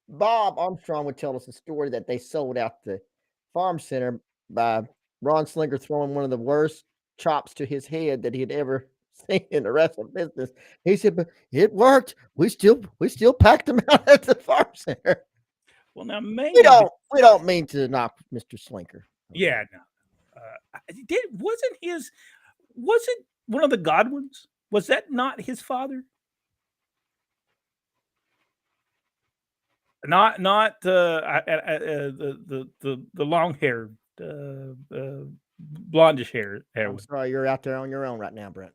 S3: Bob Armstrong would tell us a story that they sold out the farm center by Ron Slinger throwing one of the worst chops to his head that he had ever seen in the wrestling business. He said, but it worked. We still packed them out at the farm center.
S1: Well, now maybe
S3: we don't mean to knock Mr. Slinker.
S1: Yeah, no. Wasn't one of the Godwins? Was that not his father? Not the long hair, blondish hair.
S3: I'm sorry, you're out there on your own right now, Brent.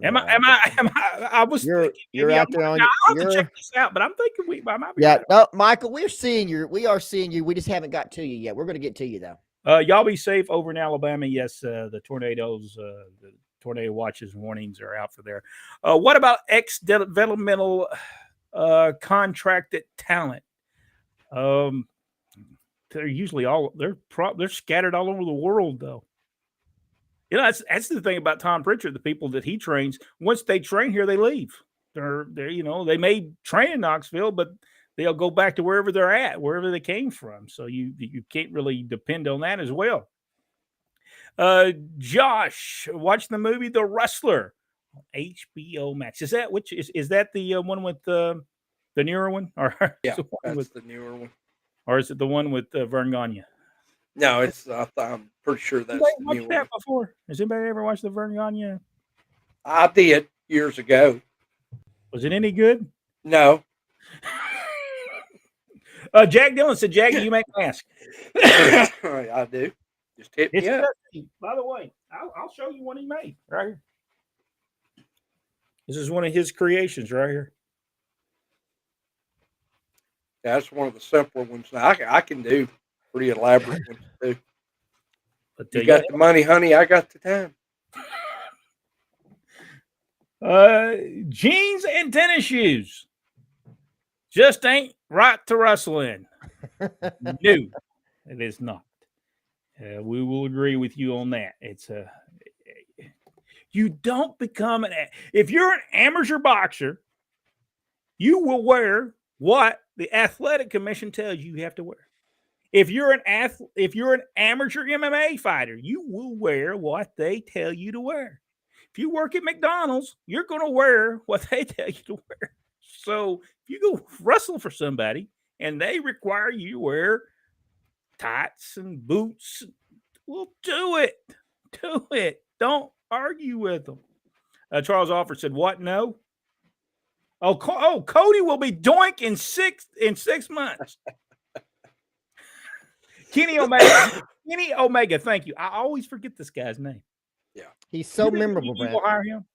S1: Am I? I was.
S3: You're out there on.
S1: I'll have to check this out, but I'm thinking I might be.
S3: Yeah, no, Michael, we are seeing you. We just haven't got to you yet. We're going to get to you though.
S1: Y'all be safe over in Alabama. Yes, the tornadoes, the tornado watches and warnings are out for there. What about ex-developmental contracted talent? They're usually they're scattered all over the world, though. You know, that's the thing about Tom Pritchard. The people that he trains, once they train here, they leave. They're they may train in Knoxville, but they'll go back to wherever they're at, wherever they came from. So you can't really depend on that as well. Josh, watch the movie The Wrestler, HBO Max. Is that the one with the newer one, or
S2: yeah, that's the newer one,
S1: or is it the one with Vern Gagne?
S2: No, it's. I'm pretty sure that's
S1: the new one. That before? Has anybody ever watched the Vern Gagne?
S2: I did years ago.
S1: Was it any good?
S2: No.
S1: Jack Dillon said, "Jack, you make mask."
S2: I do. Just hit me up.
S1: By the way, I'll show you one he made right here. This is one of his creations right here.
S2: That's one of the simpler ones. Now I can do pretty elaborate ones too. But you got the money, honey. I got the time.
S1: Jeans and tennis shoes just ain't right to wrestle in. No, it is not. We will agree with you on that. It's you don't become if you're an amateur boxer, you will wear what the athletic commission tells you have to wear. If you're an amateur MMA fighter, you will wear what they tell you to wear. If you work at McDonald's, you're going to wear what they tell you to wear. So if you go wrestle for somebody and they require you to wear tights and boots, well, do it. Do it. Don't argue with them. Charles Alford said, "What? No." Oh, Cody will be doink in 6 months. Kenny Omega. Thank you. I always forget this guy's name.
S2: Yeah,
S3: he's so memorable.
S1: You will hire him.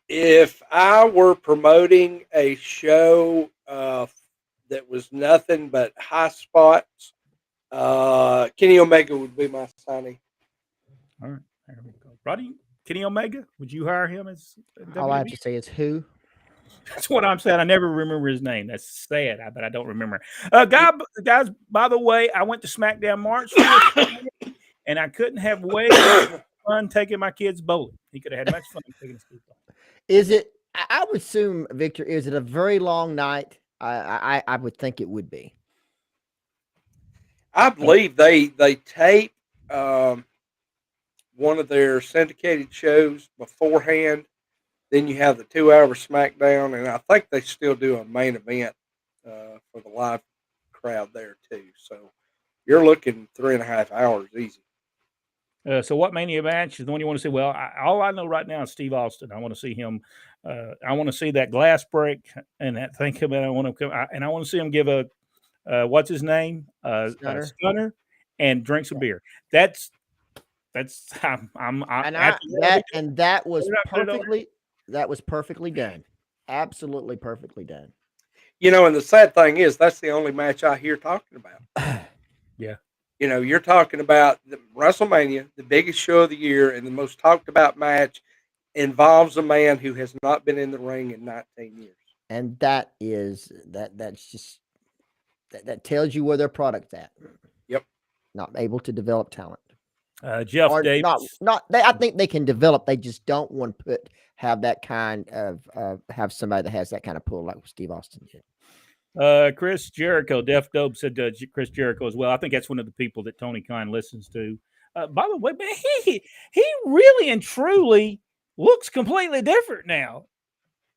S2: If I were promoting a show that was nothing but high spots, Kenny Omega would be my signing.
S1: All right, there we go. Roddy, Kenny Omega, would you hire him as?
S3: All I have to say is who.
S1: That's what I'm saying. I never remember his name. That's sad, but I don't remember. Guys, by the way, I went to SmackDown March, and I couldn't have way more fun taking my kids bowling. He could have had much fun taking his kids bowling.
S3: Is it? I would assume, Victor. Is it a very long night? I would think it would be.
S2: I believe they tape one of their syndicated shows beforehand. Then you have the 2-hour SmackDown, and I think they still do a main event for the live crowd there too. So you're looking 3.5 hours easy.
S1: So what Mania match is the one you want to see? Well, all I know right now is Steve Austin. I want to see him. I want to see that glass break and that thing come in. I want to see him give a what's his name? Stunner and drink some beer. That was perfectly done.
S3: Absolutely perfectly done.
S2: You know, and the sad thing is that's the only match I hear talking about.
S1: Yeah.
S2: You know, you're talking about the WrestleMania, the biggest show of the year, and the most talked about match involves a man who has not been in the ring in 19 years.
S3: And that's just that tells you where their product's at.
S2: Yep.
S3: Not able to develop talent.
S1: Jeff
S3: Or
S1: Davis.
S3: I think they can develop. They just don't want to have that kind of have somebody that has that kind of pull like Steve Austin did.
S1: Chris Jericho, Def Dope said Chris Jericho as well. I think that's one of the people that Tony Khan listens to. By the way, man, he really and truly looks completely different now.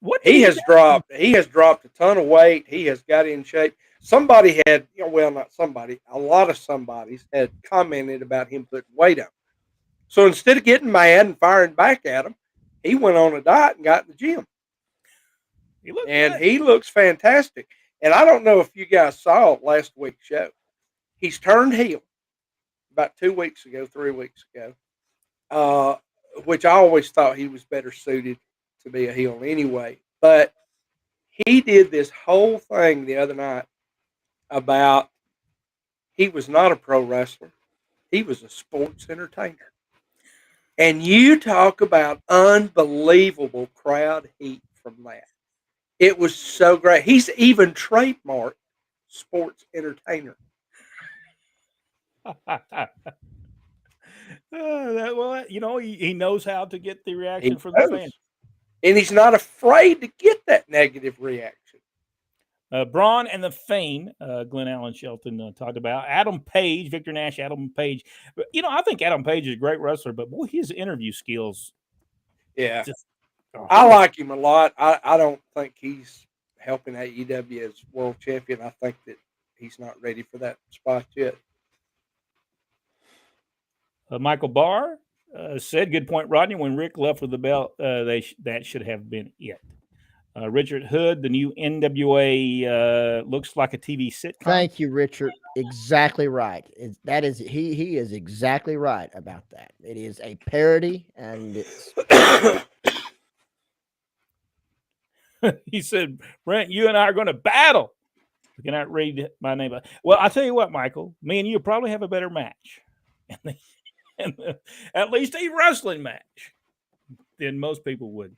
S1: What
S2: he has dropped a ton of weight. He has got in shape. Somebody had, not somebody, a lot of somebodies had commented about him putting weight on. So instead of getting mad and firing back at him, he went on a diet and got in the gym. He looks fantastic. And I don't know if you guys saw last week's show. He's turned heel about 2 weeks ago, 3 weeks ago, which I always thought he was better suited to be a heel anyway. But he did this whole thing the other night about he was not a pro wrestler. He was a sports entertainer. And you talk about unbelievable crowd heat from that. It was so great. He's even trademarked sports entertainer.
S1: He knows how to get the reaction from the fans.
S2: And he's not afraid to get that negative reaction.
S1: Braun and the Fame, Glenn Allen Shelton talked about. Adam Page, Victor Nash, Adam Page. I think Adam Page is a great wrestler, but boy, his interview skills.
S2: Yeah. I like him a lot. I don't think he's helping AEW as world champion. I think that he's not ready for that spot yet.
S1: Michael Barr said, good point, Rodney. When Rick left with the belt, that should have been it. Richard Hood, the new NWA looks like a TV sitcom.
S3: Thank you, Richard. Exactly right. He is exactly right about that. It is a parody, and it's.
S1: He said, Brent, you and I are going to battle. I cannot read my name. Well, I'll tell you what, Michael, me and you probably have a better match. At least a wrestling match than most people would.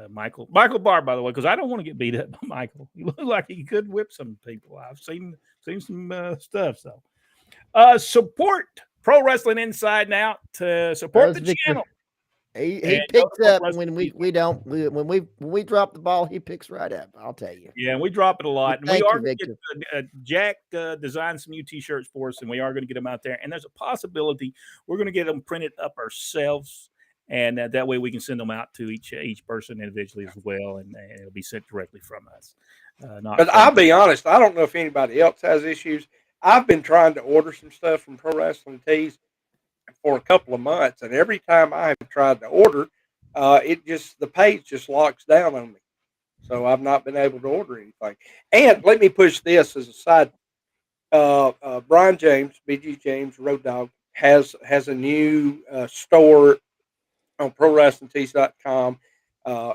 S1: Michael Barr, by the way, because I don't want to get beat up by Michael. He looked like he could whip some people. I've seen some stuff. So support Pro Wrestling Inside and Out to support the channel.
S3: He picks up when we drop the ball. He picks right up. I'll tell you.
S1: Yeah, and we drop it a lot. And we are going to
S3: get
S1: Jack designed some new T-shirts for us, and we are going to get them out there. And there's a possibility we're going to get them printed up ourselves, and that way we can send them out to each person individually as well, and it'll be sent directly from us.
S2: But I'll be honest, I don't know if anybody else has issues. I've been trying to order some stuff from Pro Wrestling Tees for a couple of months, and every time I have tried to order, the page just locks down on me, so I've not been able to order anything. And let me push this as a side. Brian James, BG James, Road Dogg, has a new store on ProWrestlingTees.com.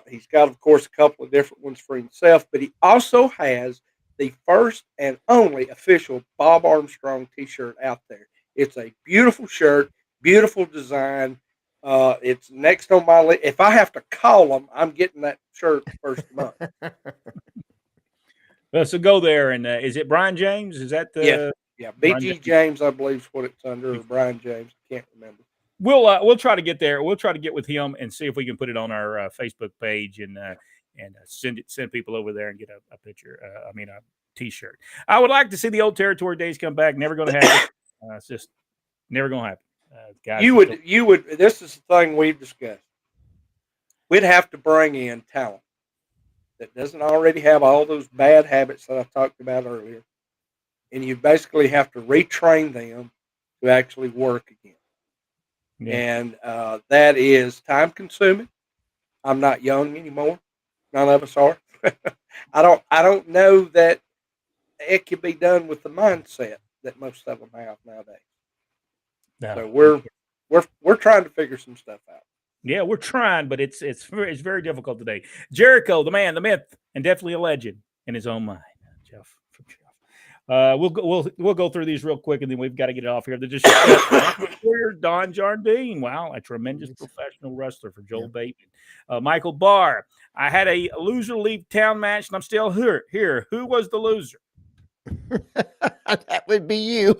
S2: He's got, of course, a couple of different ones for himself, but he also has the first and only official Bob Armstrong T-shirt out there. It's a beautiful shirt, beautiful design. It's next on my list. If I have to call them, I'm getting that shirt first month.
S1: So go there, and is it Brian James? Is that the
S2: yeah? BG James, I believe, is what it's under. Or Brian James, I can't remember.
S1: We'll try to get there. We'll try to get with him and see if we can put it on our Facebook page and send people over there and get a picture. A T-shirt. I would like to see the old territory days come back. Never going to happen. It's just never going to happen. Guys,
S2: you would. This is the thing we've discussed. We'd have to bring in talent that doesn't already have all those bad habits that I talked about earlier, and you basically have to retrain them to actually work again. Yeah. And that is time consuming. I'm not young anymore. None of us are. I don't know that it can be done with the mindset that most of them have nowadays. No. So we're trying to figure some stuff out.
S1: Yeah, we're trying, but it's very difficult today. Jericho, the man, the myth, and definitely a legend in his own mind. Jeff from Jeff. We'll go through these real quick, and then we've got to get it off here. They're just warrior Don Jardine. Wow, a tremendous professional wrestler for Joel Bateman. Michael Barr. I had a loser leave town match, and I'm still here. Who was the loser?
S3: That would be you.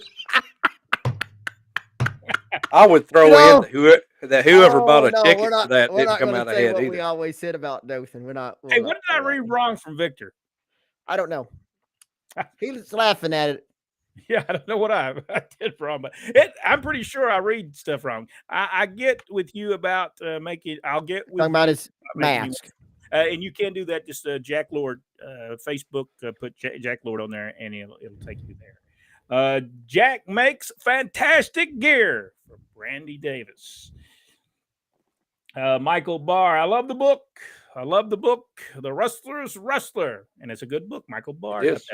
S2: I would throw in that whoever bought a ticket
S3: we're not,
S2: for that
S3: we're
S2: didn't
S3: not
S2: come
S3: gonna
S2: out
S3: say
S2: ahead
S3: what
S2: either.
S3: we always said about Dothan. We're not.
S1: Hey, what did I read wrong from Victor?
S3: I don't know. He was laughing at it.
S1: Yeah, I don't know what I did wrong, but I'm pretty sure I read stuff wrong. I get with you about making. I'll get with
S3: Talking about his
S1: making
S3: mask.
S1: and you can do that. Just Jack Lord Facebook. Put Jack Lord on there, and it'll take you there. Jack makes fantastic gear for Brandy Davis. Michael Barr. I love the book. The Wrestler's Wrestler, and it's a good book. Michael Barr.
S2: Yes.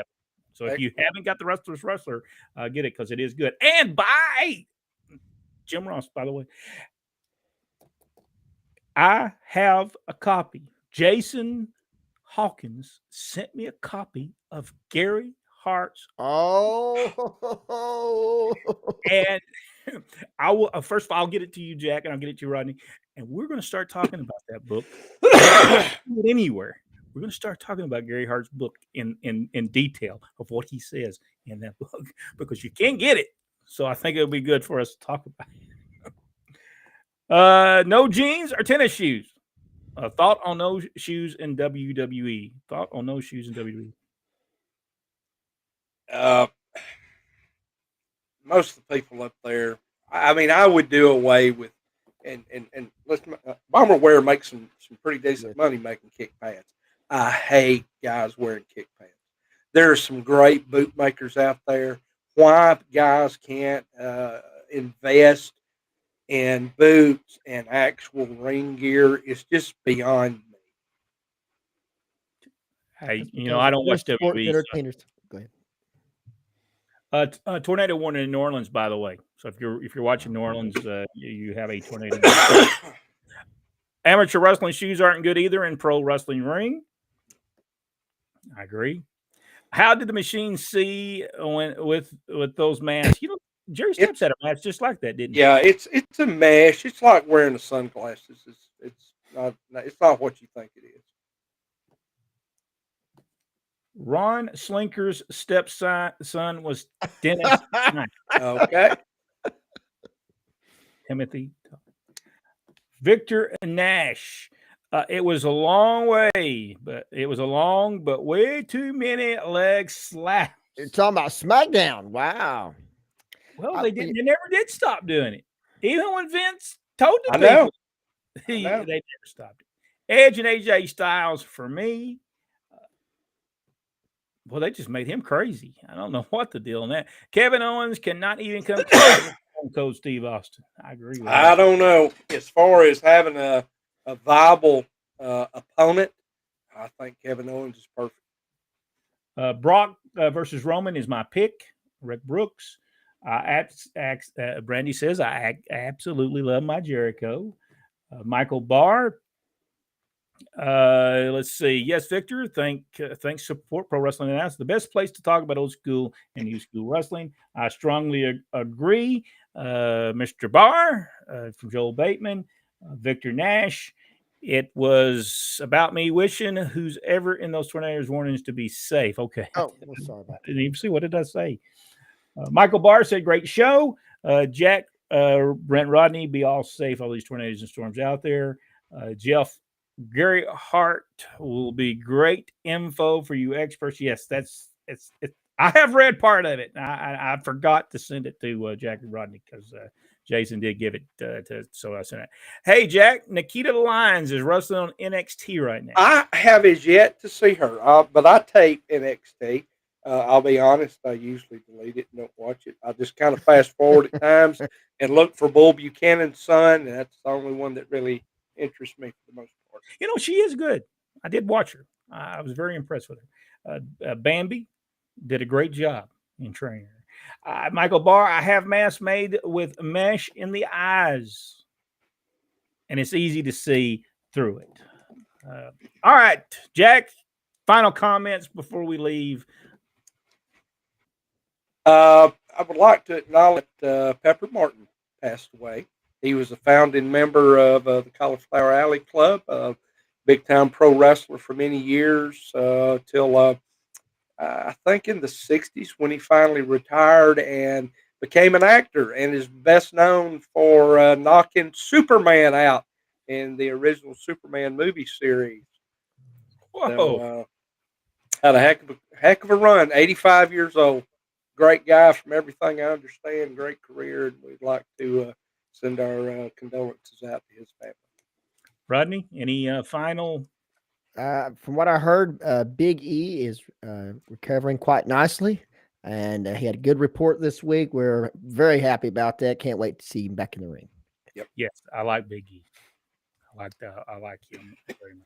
S1: So if you haven't got the Wrestler's Wrestler, get it because it is good. And by Jim Ross, by the way, I have a copy. Jason Hawkins sent me a copy of Gary Hart's.
S3: Oh,
S1: and I will first of all, I'll get it to you, Jack, and I'll get it to you, Rodney. And we're going to start talking about that book anywhere. We're going to start talking about Gary Hart's book in detail of what he says in that book because you can't get it. So I think it'll be good for us to talk about it. No jeans or tennis shoes. Thought on those shoes in WWE. Thought on those shoes in WWE.
S2: Most of the people up there, I mean, I would do away with, and let's Bomber Wear makes some pretty decent money making kick pads. I hate guys wearing kick pads. There are some great bootmakers out there. Why guys can't invest in boots and actual ring gear is just beyond me.
S1: Hey, I don't watch WWE.
S3: Entertainers. Go ahead.
S1: Tornado warning in New Orleans, by the way. So if you're watching New Orleans, you have a tornado. Amateur wrestling shoes aren't good either in pro wrestling ring. I agree. How did the machine see with those masks? Jerry Steps had a mask just like that, didn't he?
S2: Yeah, it's a mesh. It's like wearing the sunglasses. It's not what you think it is.
S1: Ron Slinker's stepson was Dennis.
S2: Okay.
S1: Timothy. Victor Nash. It was a long way, but way too many leg slaps.
S3: You're talking about SmackDown. Wow.
S1: Well, they never did stop doing it. Even when Vince told the people, they never stopped it. Edge and AJ Styles for me. Well, they just made him crazy. I don't know what the deal on that. Kevin Owens cannot even come close to Coach Steve Austin. I agree with that.
S2: I don't know. As far as having a viable opponent, I think Kevin Owens is perfect.
S1: Brock versus Roman is my pick. Rick Brooks. Brandy says, I absolutely love my Jericho. Michael Barr. Let's see. Yes, Victor. Thanks. Support Pro Wrestling Announce. The best place to talk about old school and new school wrestling. I strongly agree. Mr. Barr from Joel Bateman. Victor Nash. It was about me wishing who's ever in those tornadoes warnings to be safe. Okay.
S3: Oh, well, sorry about that.
S1: Didn't even see what did I say. Michael Barr said, great show. Jack, Brent Rodney, be all safe, all these tornadoes and storms out there. Jeff, Gary Hart will be great info for you experts. Yes, it's I have read part of it. I forgot to send it to Jack and Rodney because Jason did give it so I sent it. Hey, Jack, Nikita Lyons is wrestling on NXT right now.
S2: I have as yet to see her, but I take NXT. I'll be honest, I usually delete it and don't watch it. I just kind of fast forward at times and look for Bull Buchanan's son, and that's the only one that really interests me for the most part.
S1: She is good. I did watch her. I was very impressed with her. Bambi did a great job in training her. Michael Barr, I have masks made with mesh in the eyes. and it's easy to see through it. All right, Jack, final comments before we leave.
S2: I would like to acknowledge Pepper Martin passed away. He was a founding member of the Cauliflower Alley Club, big time pro wrestler for many years till I think in the 60s when he finally retired and became an actor, and is best known for knocking Superman out in the original Superman movie series.
S1: Whoa.
S2: So, had a heck of a run. 85 years old. Great guy from everything I understand. Great career, and we'd like to send our condolences out to his family.
S1: Rodney, any final?
S3: From what I heard, Big E is recovering quite nicely, and he had a good report this week. We're very happy about that. Can't wait to see him back in the ring.
S2: Yep.
S1: Yes, I like Big E. I like him very much.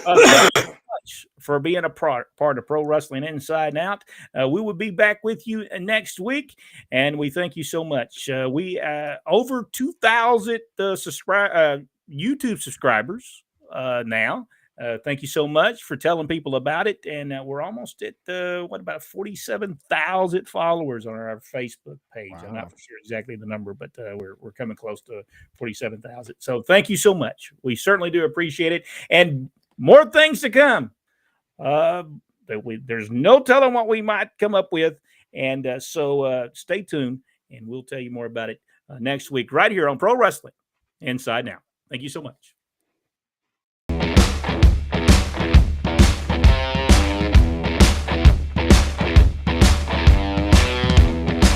S1: Thank you so much for being a part of Pro Wrestling Inside and Out. We will be back with you next week, and we thank you so much. We over 2,000 YouTube subscribers now. Thank you so much for telling people about it. And we're almost at, about 47,000 followers on our Facebook page. Wow. I'm not sure exactly the number, but we're coming close to 47,000. So thank you so much. We certainly do appreciate it. And more things to come. There's no telling what we might come up with. And so stay tuned, and we'll tell you more about it next week right here on Pro Wrestling Inside Now. Thank you so much.